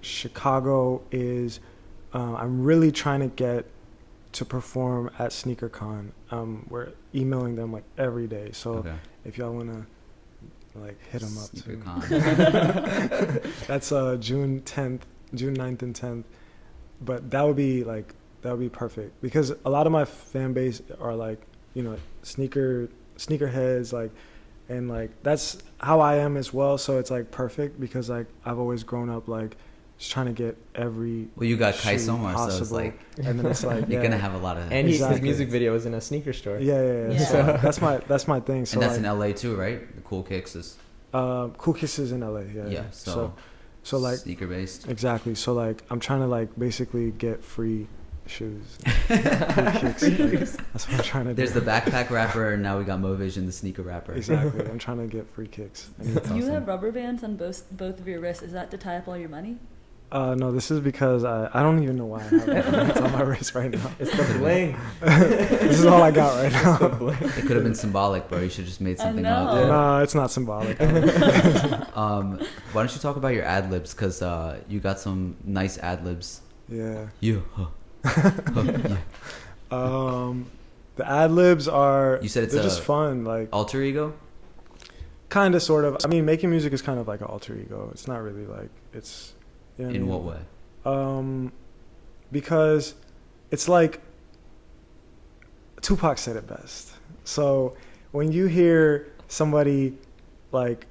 Chicago is. I'm really trying to get to perform at SneakerCon. We're emailing them like every day. So Okay. if y'all wanna like hit them up too. SneakerCon. That's June 9th and 10th. But that would be perfect because a lot of my fan base are like, you know, sneakerheads, like, and like that's how I am as well. So it's like perfect because like I've always grown up like just trying to get every Well, you got Qias shoe Omar, so it's possible. like And then it's like you're gonna have a lot of. And his Exactly. music video was in a sneaker store. yeah. Yeah. So that's my thing. So And that's like, in LA too, right? The Cool Kicks is. Cool Kisses in LA. Yeah. So like sneaker based. exactly. So like I'm trying to like basically get free shoes. Free kicks. Like, that's what I'm trying to do. There's the backpack rapper, and now we got Moe Vision, the sneaker rapper. Exactly. I'm trying to get free kicks. I need- That's You awesome. have rubber bands on both of your wrists. Is that to tie up all your money? no, this is because I don't even know why I have it on my wrist right now. It's the bling. This is all I got right now. It could have been symbolic, bro. You should have just made something know. up. No, it's not symbolic. Why don't you talk about your ad libs? Because you got some nice ad libs. Yeah. Yeah. Yeah. The ad libs are. You said it's they're a- just fun, like Alter ego? kind of, sort of. I mean, making music is kind of like an alter ego. It's not really like it's. You know In I what mean? way? Because it's like Tupac said it best. So when you hear somebody like,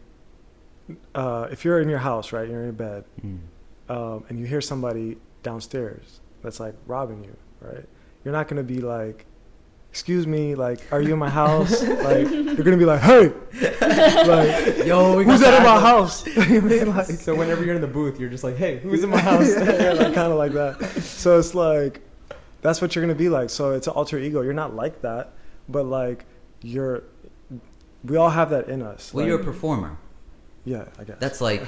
if you're in your house, right, you're in your bed, and you hear somebody downstairs that's like robbing you, right? You're not gonna be like, excuse me, like, are you in my house? Like, you're gonna be like, hey, like, Yo, we who's got that in my ad house? You mean, like, libs. So whenever you're in the booth, you're just like, hey, who's in my house? yeah, like, kind of like that. So it's like, that's what you're gonna be like. So it's an alter ego. You're not like that, but like, we all have that in us. Well, like, you're a performer. yeah, I guess. That's like,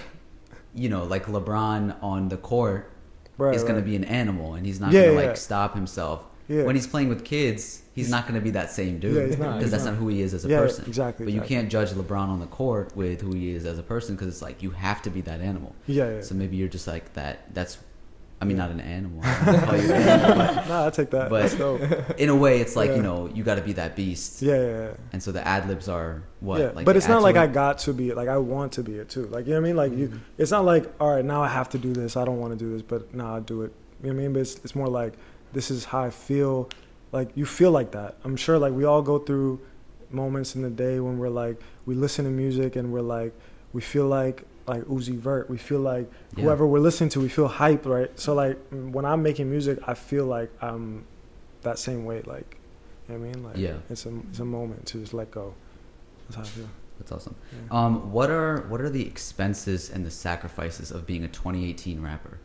like LeBron on the court right, is going to right. be an animal, and he's not Yeah, going to yeah. like stop himself. Yeah. When he's playing with kids, he's not going to be that same dude. Yeah, he's not, Because he's that's not. not who he is as a Yeah, person. exactly, But you exactly. can't judge LeBron on the court with who he is as a person, because it's like you have to be that animal. Yeah. So maybe you're just like that. That's, I mean, not an animal. I don't call you an animal, Nah, I take that. but That's dope. in a way, it's like Yeah. you got to be that beast. Yeah. And so the ad libs are what? Yeah, Like but they it's add not to like it? I got to be it. Like I want to be it too. Like, you know what I mean? Like you, it's not like, all right, now I have to do this. I don't want to do this, but now I do it. You know what I mean? But it's more like, this is how I feel. Like you feel like that. I'm sure like we all go through moments in the day when we're like, we listen to music and we're like, we feel like Uzi Vert. We feel like Yeah. whoever we're listening to, we feel hype, right? So like when I'm making music, I feel like I'm that same way. Like, you know what I mean? Like, Yeah. it's a moment to just let go. That's how I feel. That's awesome. Yeah. What are the expenses and the sacrifices of being a 2018 rapper?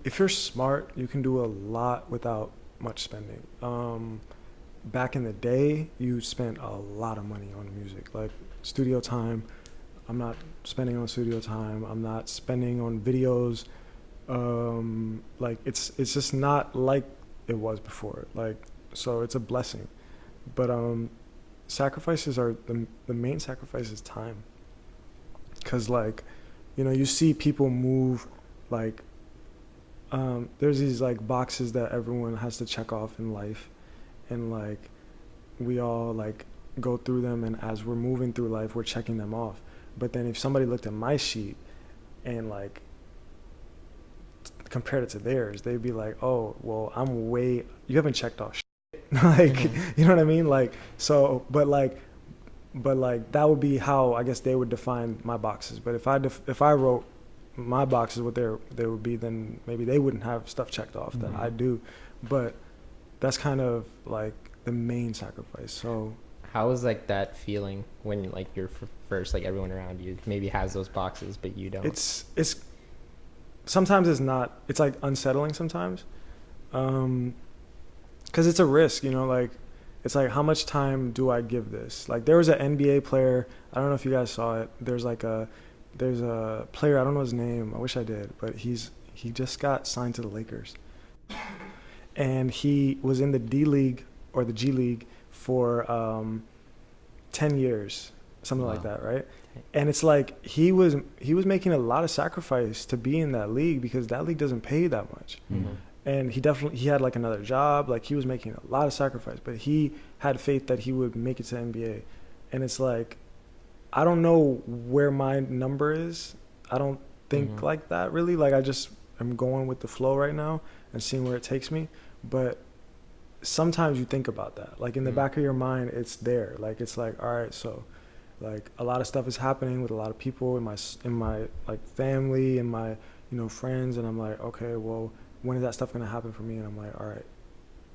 If you're smart, you can do a lot without much spending. Back in the day, you spent a lot of money on music, like studio time. I'm not spending on studio time. I'm not spending on videos. Like it's just not like it was before. Like, so it's a blessing. But sacrifices are the main sacrifice is time. 'Cause like, you see people move like there's these like boxes that everyone has to check off in life, and like we all like go through them, and as we're moving through life we're checking them off. But then if somebody looked at my sheet and like compared it to theirs, they'd be like, oh well, you haven't checked off shit. Like you know what I mean? Like so but like that would be how I guess they would define my boxes. But if I wrote my boxes what they would be, then maybe they wouldn't have stuff checked off that I do. But that's kind of like the main sacrifice. So how is like that feeling when like you're first, like everyone around you maybe has those boxes but you don't? It's sometimes it's like unsettling sometimes, because it's a risk, you know. Like it's like, how much time do I give this? Like there was an NBA player, I don't know if you guys saw it, there's a player, I don't know his name, I wish I did, but he just got signed to the Lakers, and he was in the D League or the G League for 10 years, something like that, right? And it's like he was making a lot of sacrifice to be in that league, because that league doesn't pay that much. And he had like another job, like he was making a lot of sacrifice, but he had faith that he would make it to NBA. And it's like, I don't know where my number is. I don't think like that really. Like I'm going with the flow right now and seeing where it takes me. But sometimes you think about that, like in the back of your mind, it's there. Like it's like, all right, so like a lot of stuff is happening with a lot of people in my like family and my, you know, friends, and I'm like, okay, well, when is that stuff gonna happen for me? And I'm like, all right,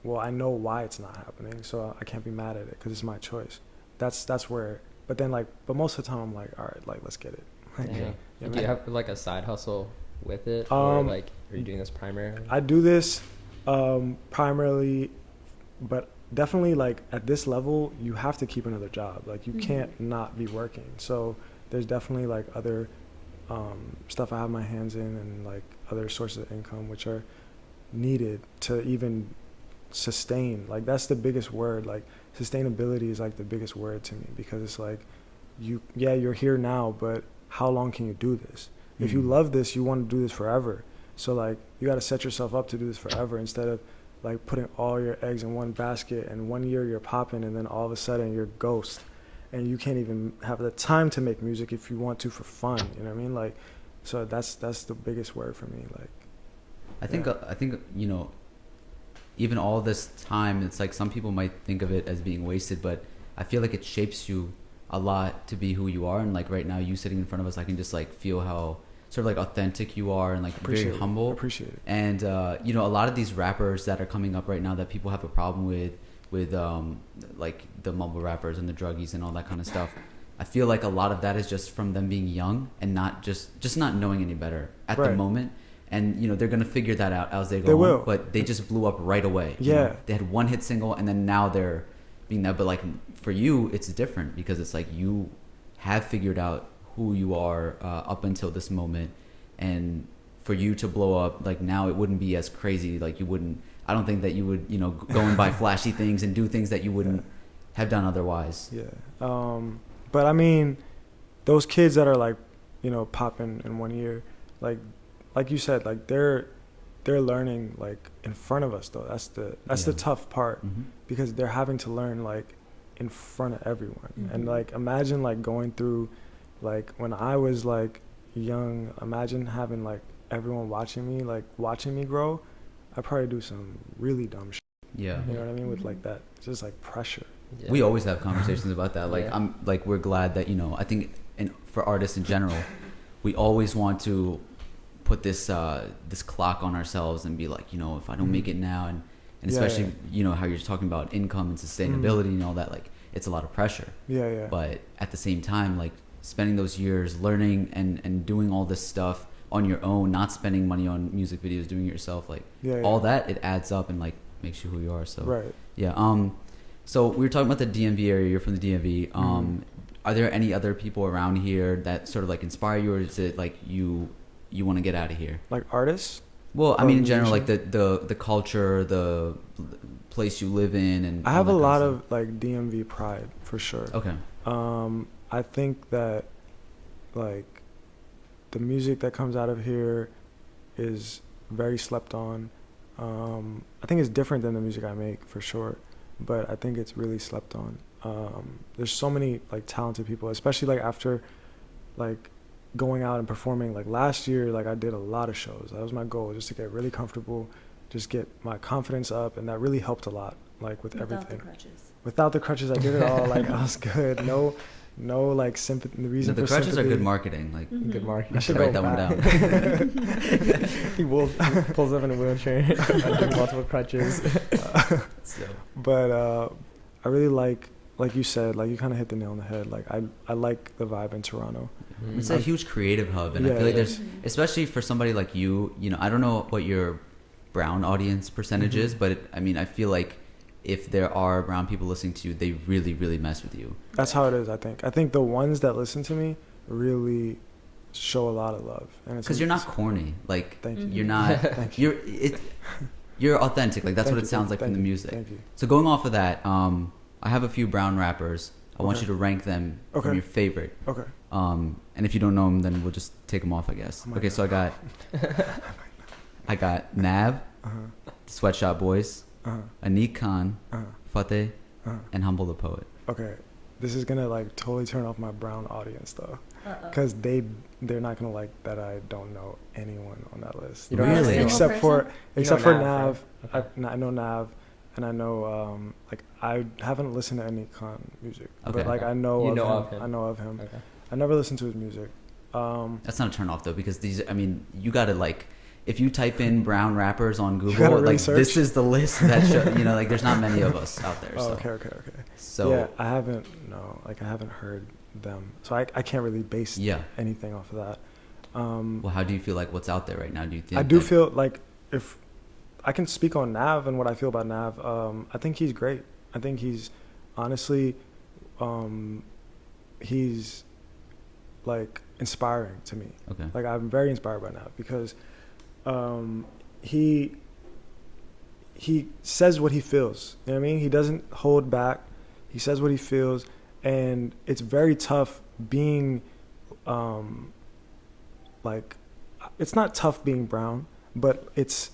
well, I know why it's not happening, so I can't be mad at it because it's my choice. That's where. But then but most of the time I'm like, all right, like let's get it. Like, do you have like a side hustle with it, or like are you doing this primarily? I do this primarily, but definitely like at this level you have to keep another job. Like you can't not be working. So there's definitely like other stuff I have my hands in, and like other sources of income which are needed to even sustain. Like that's the biggest word. Like sustainability is like the biggest word to me, because it's like you're here now, but how long can you do this? If you love this, you want to do this forever. So like you got to set yourself up to do this forever, instead of like putting all your eggs in one basket, and 1 year you're popping and then all of a sudden you're ghost, and you can't even have the time to make music if you want to for fun. You know what I mean? Like, so that's the biggest word for me. Like, I think you know, even all this time, it's like some people might think of it as being wasted, but I feel like it shapes you a lot to be who you are. And like right now, you sitting in front of us, I can just like feel how sort of like authentic you are, and like very humble. Appreciate it. And you know, a lot of these rappers that are coming up right now that people have a problem with like the mumble rappers and the druggies and all that kind of stuff, I feel like a lot of that is just from them being young and not just not knowing any better at the moment. And you know, they're gonna figure that out as they go on, but they just blew up right away. You know? They had one hit single, and then now they're being that. But like for you, it's different, because it's like you have figured out who you are up until this moment, and for you to blow up like now, it wouldn't be as crazy. Like I don't think that you would, you know, go and buy flashy things and do things that you wouldn't have done otherwise. But I mean, those kids that are like, you know, popping in 1 year, like you said, like they're learning like in front of us though. That's the tough part, because they're having to learn like in front of everyone. And like imagine like going through, like when I was like young, imagine having like everyone watching me grow. I'd probably do some really dumb shit. Yeah. You know what I mean? With like that, it's just like pressure. Yeah. We always have conversations about that. Like I'm like, we're glad that, you know, I think for artists in general, we always want to put this clock on ourselves and be like, you know, if I don't make it now, and especially you know how you're talking about income and sustainability and all that, like it's a lot of pressure. But at the same time, like spending those years learning and doing all this stuff on your own, not spending money on music videos, doing it yourself, like all that, it adds up and like makes you who you are. So so we were talking about the DMV area. You're from the DMV. Are there any other people around here that sort of like inspire you, or is it like you want to get out of here? Like artists? Well, I mean in general, like the culture, the place you live in, and I have a lot of like DMV pride for sure. Okay. I think that like the music that comes out of here is very slept on. I think it's different than the music I make for sure, but I think it's really slept on. There's so many like talented people, especially like after like going out and performing. Like last year, like I did a lot of shows. That was my goal, just to get really comfortable, just get my confidence up, and that really helped a lot. Like with everything. Without the crutches, I did it all. Like I was good. No like sympathy. The reason the for crutches sympathy. are good marketing. Like Good marketing. I should write go that one back. down. He pulls up in a wheelchair under multiple crutches. But I really like you said, like you kind of hit the nail on the head. Like I like the vibe in Toronto. It's a huge creative hub, and I feel like there's, especially for somebody like you know, I don't know what your brown audience percentage is, but I feel like if there are brown people listening to you, they really, really mess with you. That's how it is, I think. I think the ones that listen to me really show a lot of love. Because you're not corny. Like, thank you. You're not, Thank you. you're authentic. Like, that's Thank what it you. sounds like Thank from the you. music. Thank you. So going off of that, I have a few brown rappers. I want Okay. you to rank them Okay. from your favorite. Okay. And if you don't know them, then we'll just take them off, I guess. Oh my Okay, God. so I got Nav, Uh-huh. the Sweatshop Boys, Uh-huh. Anik Khan, Uh-huh. Fateh, Uh-huh. and Humble the Poet. Okay. This is gonna like totally turn off my brown audience though, Uh-oh. because they're not gonna like that I don't know anyone on that list. You don't know a Really? single Except for You except know for Nav, Nav. right? I know Nav, and I know like I haven't listened to any Khan music, Okay. but like I know, You of, know him. of him. I know of him. Okay. I never listened to his music. That's not a turn off though, because these, you gotta like, if you type in brown rappers on gotta Google, really like search. this is the list that like there's not many of us out there. So, Okay. so Yeah, I haven't heard them, so I can't really base yeah. anything off of that. Well, how do you feel like what's out there right now? Do you think I do that- feel like if I can speak on Nav and what I feel about Nav, I think he's great. I think he's honestly, he's like inspiring to me. Okay. Like I'm very inspired by Nav because he says what he feels. You know what I mean? He doesn't hold back. He says what he feels, and it's very tough being like, it's not tough being brown, but it's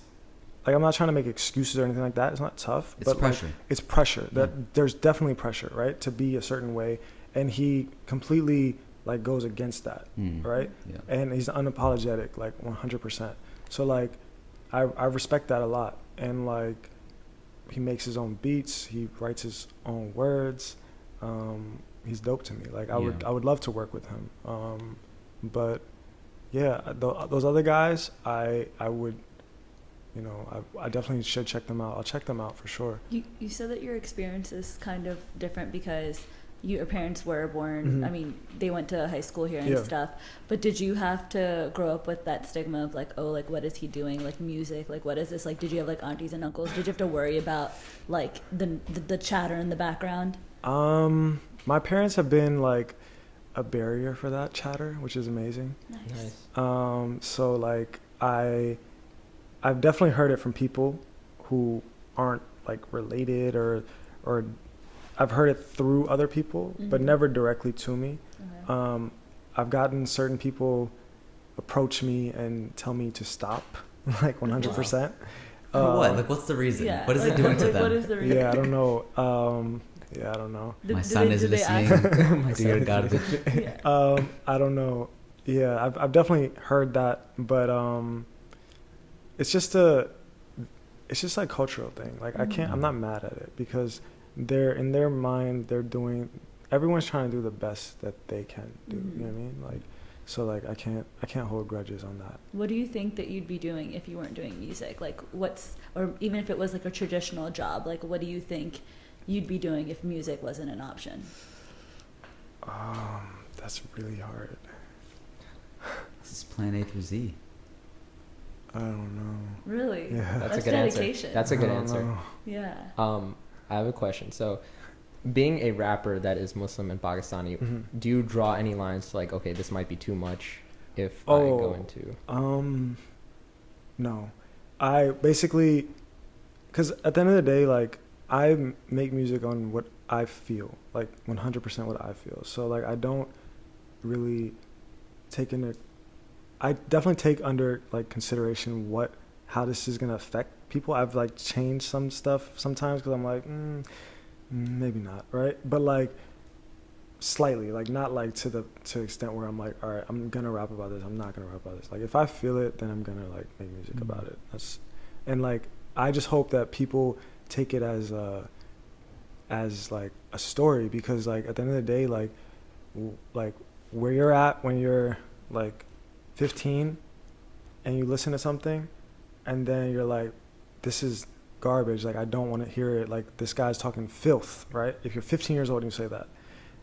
like, I'm not trying to make excuses or anything like that. It's not tough. It's but pressure. Like, it's pressure. That there's definitely pressure, right? To be a certain way, and he completely like goes against that, right? Yeah. And he's unapologetic, like 100%. So like, I respect that a lot. And like, he makes his own beats. He writes his own words. He's dope to me. Like I would love to work with him. But yeah, those other guys, I would, I definitely should check them out. I'll check them out for sure. You said that your experience is kind of different because your parents were born, Mm-hmm. they went to high school here and stuff, but did you have to grow up with that stigma of like, oh, like what is he doing, like music, like what is this, like did you have like aunties and uncles, did you have to worry about like the chatter in the background? My parents have been like a barrier for that chatter, which is amazing. Nice. So like I've definitely heard it from people who aren't like related or I've heard it through other people, but never directly to me. Okay. I've gotten certain people approach me and tell me to stop, like 100%. For what? Like, what's the reason? Yeah. What is like, it doing to like, them? What is the reason? Yeah, I don't know. I don't know. My son is listening. My dear God. I don't know. Yeah, I've definitely heard that, but it's just like cultural thing. Like I'm not mad at it because they're in their mind, everyone's trying to do the best that they can do. You know what I mean? Like, so like I can't hold grudges on that. What do you think that you'd be doing if you weren't doing music? Like or even if it was like a traditional job, like what do you think you'd be doing if music wasn't an option? That's really hard. This is Plan A through Z. I don't know. Really? Yeah. That's a good answer. dedication. That's a good I don't answer. know. Yeah. I have a question. So, being a rapper that is Muslim and Pakistani, Mhm. do you draw any lines to like, okay, this might be too much if I go into? No. I basically, because at the end of the day, like, I make music on what I feel, like 100% what I feel. So, like, I don't really I definitely take under, like, consideration what how this is gonna affect people. I've like changed some stuff sometimes because I'm like, maybe not, right? But like slightly, like not like to the extent where I'm like, all right, I'm gonna rap about this. I'm not gonna rap about this. Like if I feel it, then I'm gonna like make music about it. And like I just hope that people take it as like a story, because like at the end of the day, like where you're at when you're like 15 and you listen to something and then you're like, this is garbage, like I don't want to hear it, like this guy's talking filth, right? If you're 15 years old and you say that,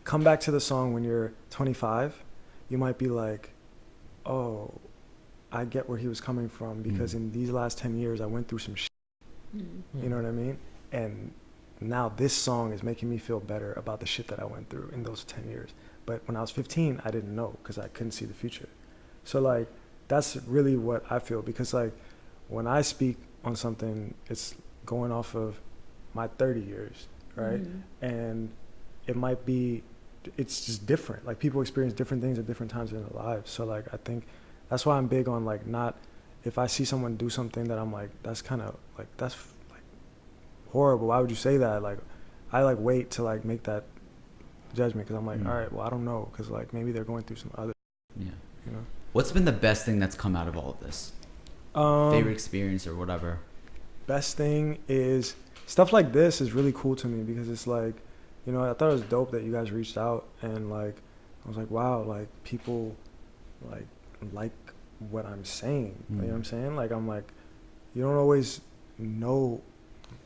come back to the song when you're 25, you might be like, oh, I get where he was coming from, because in these last 10 years I went through some shit. You know what I mean? And now this song is making me feel better about the shit that I went through in those 10 years. But when I was 15, I didn't know, because I couldn't see the future. So like that's really what I feel, because like when I speak on something, it's going off of my 30 years, right? And it might be, it's just different. Like people experience different things at different times in their lives. So like I think that's why I'm big on like, not, if I see someone do something that I'm like, that's kind of like, that's like horrible, why would you say that? Like I like wait to like make that judgment, because I'm like, all right, well I don't know, because like maybe they're going through some other, you know. What's been the best thing that's come out of all of this? Favorite experience or whatever? Best thing is stuff like this is really cool to me, because it's like, you know, I thought it was dope that you guys reached out, and like I was like, wow, like people like what I'm saying. You know what I'm saying? Like I'm like, you don't always know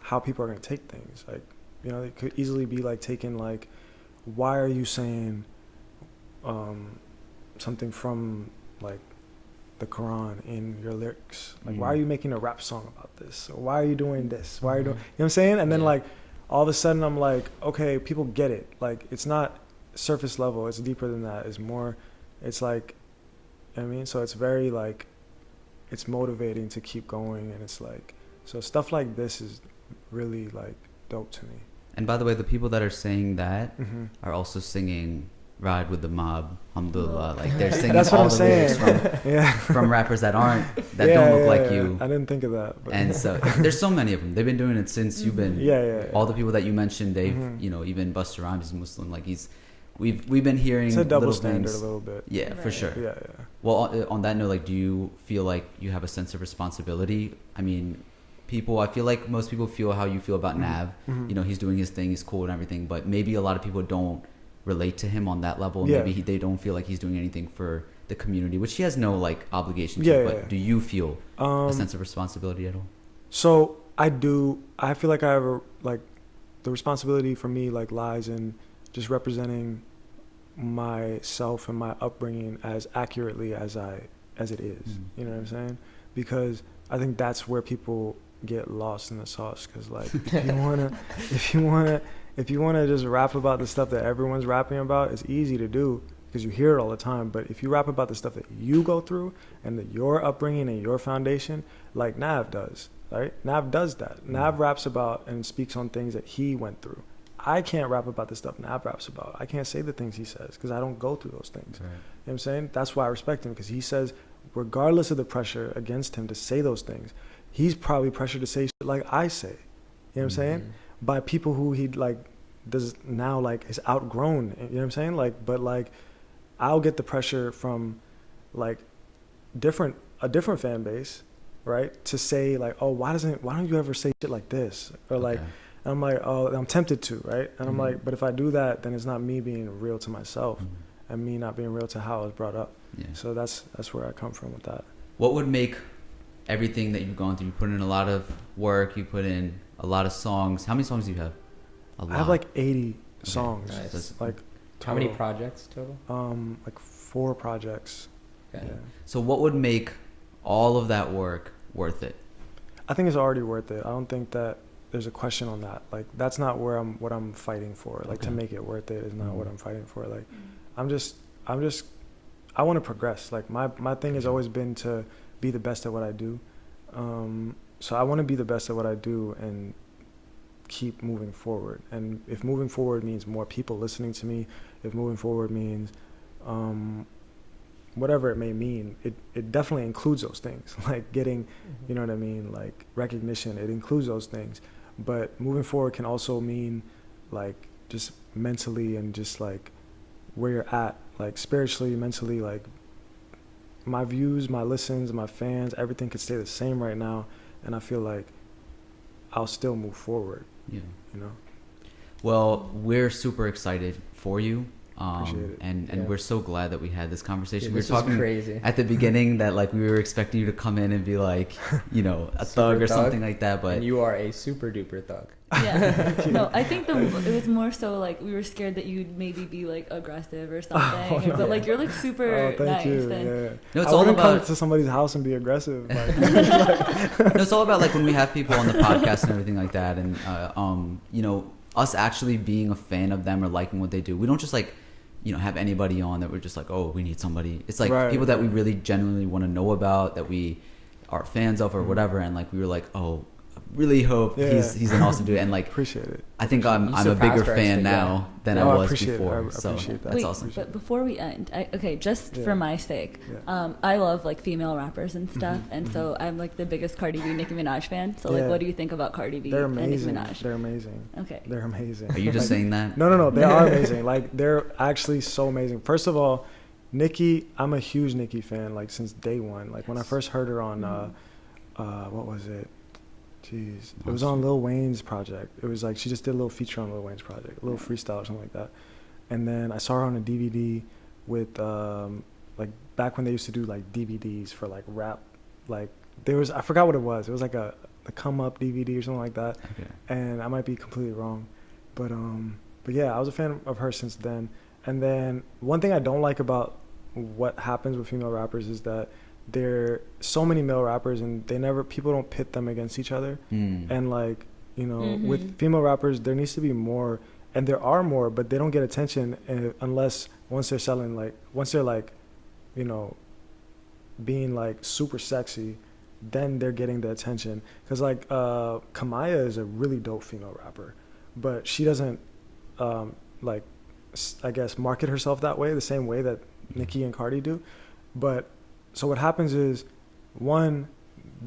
how people are gonna take things. Like, you know, it could easily be like taken like, why are you saying something from like the Quran in your lyrics? Like why are you making a rap song about this? Or why are you doing this? Why are you doing, you know what I'm saying? And then like all of a sudden I'm like, okay, people get it. Like it's not surface level, it's deeper than that. It's more, it's like, you know what I mean? So it's very like, it's motivating to keep going, and it's like, so stuff like this is really like dope to me. And by the way, the people that are saying that are also singing Ride with the Mob, Alhamdulillah. Like they're singing That's what all I'm the saying. lyrics from rappers that don't look like you. I didn't think of that. But. And so there's so many of them. They've been doing it since you've been. All the people that you mentioned, they've you know, even Busta Rhymes is Muslim. Like we've been hearing. It's a double little standard things. a little bit. Yeah, for sure. Yeah. Well, on that note, like, do you feel like you have a sense of responsibility? I mean, I feel like most people feel how you feel about Nav. You know, he's doing his thing, he's cool and everything, but maybe a lot of people don't relate to him on that level. Maybe they don't feel like he's doing anything for the community, which he has no like obligation to. But do you feel a sense of responsibility at all? So I do. I feel like I have like the responsibility for me like lies in just representing myself and my upbringing as accurately as it is. You know what I'm saying? Because I think that's where people get lost in the sauce. Because like if you wanna just rap about the stuff that everyone's rapping about, it's easy to do because you hear it all the time. But if you rap about the stuff that you go through and that your upbringing and your foundation, like Nav does, right? Nav does that. Nav raps about and speaks on things that he went through. I can't rap about the stuff Nav raps about. I can't say the things he says because I don't go through those things. Right. You know what I'm saying? That's why I respect him, because he says, regardless of the pressure against him to say those things, he's probably pressured to say shit like I say. You know what I'm saying? By people who he like does now like is outgrown. You know what I'm saying? Like, but like I'll get the pressure from like a different fan base, right? To say like, oh, why don't you ever say shit like this? Or like, and I'm like, oh, I'm tempted to, right? And I'm like, but if I do that, then it's not me being real to myself and me not being real to how I was brought up. Yeah. So that's where I come from with that. What would make everything that you've gone through? You put in a lot of work, you put in a lot of songs. How many songs do you have? I have like 80 songs. Nice. Like total. How many projects total? Like 4 projects. Okay. Yeah. So what would make all of that work worth it? I think it's already worth it. I don't think that there's a question on that. Like that's not what I'm fighting for. Like to make it worth it is not what I'm fighting for. Like I want to progress. Like my thing has always been to be the best at what I do. So I want to be the best at what I do and keep moving forward. And if moving forward means more people listening to me, if moving forward means whatever it may mean, it definitely includes those things, like getting, you know what I mean, like recognition, it includes those things. But moving forward can also mean like just mentally and just like where you're at, like spiritually, mentally, like my views, my listens, my fans, everything could stay the same right now, and I feel like I'll still move forward. Yeah. You know. Well, we're super excited for you. Appreciate it. And we're so glad that we had this conversation. Dude, we were talking crazy. at the beginning that like we were expecting you to come in and be like, you know, a thug or something like that, but and you are a super duper thug. Yeah. No, I think it was more so like we were scared that you'd maybe be like aggressive or something. no. But like you're like super Thank nice. you. And Yeah. No, it's I all wouldn't about come to somebody's house and be aggressive. Like, no, it's all about like when we have people on the podcast and everything like that, and you know, us actually being a fan of them or liking what they do. We don't just like, you know, have anybody on that we're just like, oh, we need somebody. It's like Right, people that we really genuinely want to know about, that we are fans of or whatever, and like we were like, oh, I really hope he's an awesome dude, and like appreciate it. I think I'm a bigger fan now than I was before. So appreciate that. that's awesome. But before we end, just for my sake, Yeah. I love like female rappers and stuff, and so I'm like the biggest Cardi B, Nicki Minaj fan. So like, Yeah. what do you think about Cardi B They're and Nicki amazing. Minaj? They're amazing. Okay. They're amazing. Are you just saying that? No. They are amazing. Like they're actually so amazing. First of all, Nicki, I'm a huge Nicki fan. Like since day one. Like when I first heard her on, what was it? Jeez, it was on Lil Wayne's project. It was like she just did a little feature on Lil Wayne's project, a little freestyle or something like that. And then I saw her on a DVD with like back when they used to do like DVDs for like rap. Like there was, I forgot what it was. It was like a Come Up DVD or something like that. Okay. And I might be completely wrong, but yeah, I was a fan of her since then. And then one thing I don't like about what happens with female rappers is that there are so many male rappers and people don't pit them against each other. And like, you know, with female rappers, there needs to be more, and there are more, but they don't get attention unless once they're like, you know, being like super sexy, then they're getting the attention. Cause like, Kamaya is a really dope female rapper, but she doesn't, like, I guess market herself that way, the same way that Nicki and Cardi do. But so what happens is, one,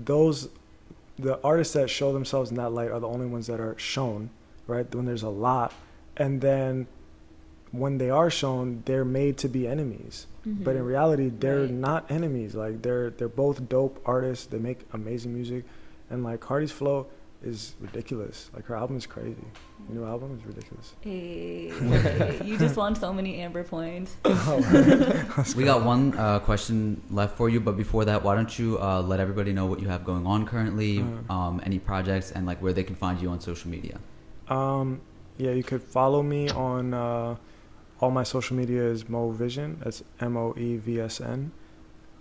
the artists that show themselves in that light are the only ones that are shown, right? When there's a lot. And then when they are shown, they're made to be enemies. But in reality, they're not enemies. Like they're both dope artists. They make amazing music. And like Cardi's flow is ridiculous. Like her album is crazy. Her new album is ridiculous. Hey, you just won so many Amber points. We got one question left for you, but before that, why don't you let everybody know what you have going on currently, any projects, and like where they can find you on social media. Yeah, you could follow me on all my social media is Moe Vision. That's MOEVSN.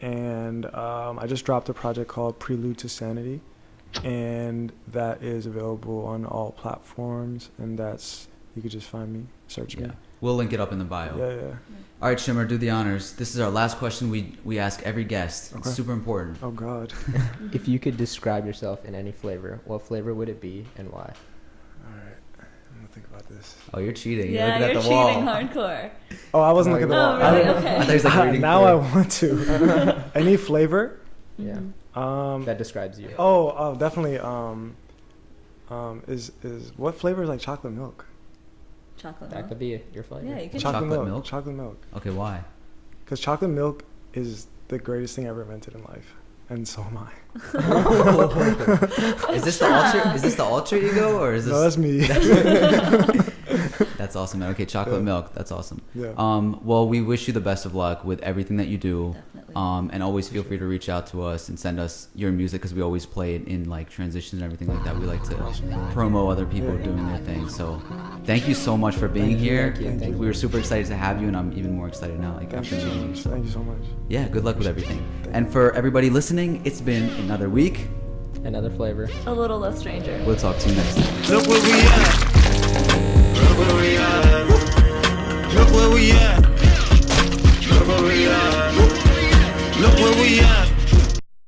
And I just dropped a project called Prelude to Sanity, and that is available on all platforms, and you could just find me, search me. We'll link it up in the bio. Yeah. All right, Shimmer, do the honors. This is our last question we ask every guest. Okay. It's super important. Oh God. If you could describe yourself in any flavor, what flavor would it be and why? All right, I'm gonna think about this. Oh, you're cheating. Yeah, you're you're looking at the cheating wall. hardcore. Oh, I wasn't looking at the Oh, wall. really? I Okay. thought he was like reading Now through. I want to. Any flavor? Yeah. That describes you. Oh, definitely. Is what flavor is like chocolate milk? Chocolate That milk. could be your flavor. Yeah, you can. Chocolate milk? Chocolate milk. Okay, why? Because chocolate milk is the greatest thing ever invented in life, and so am I. Is this the alter ego, or is this? No, that's me. That's awesome, man. Okay, chocolate milk. That's awesome. Yeah. Well, we wish you the best of luck with everything that you do. Definitely. And always feel free to reach out to us and send us your music, because we always play it in like transitions and everything like that. We like to promo other people doing their thing. So thank you so much for being here. Thank you. We were super excited to have you, and I'm even more excited now. Like after meeting you. So, Thank you so much. yeah, good luck with everything. And for everybody listening, it's been another week. Another flavor. A little less stranger. We'll talk to you next time. Look where we at.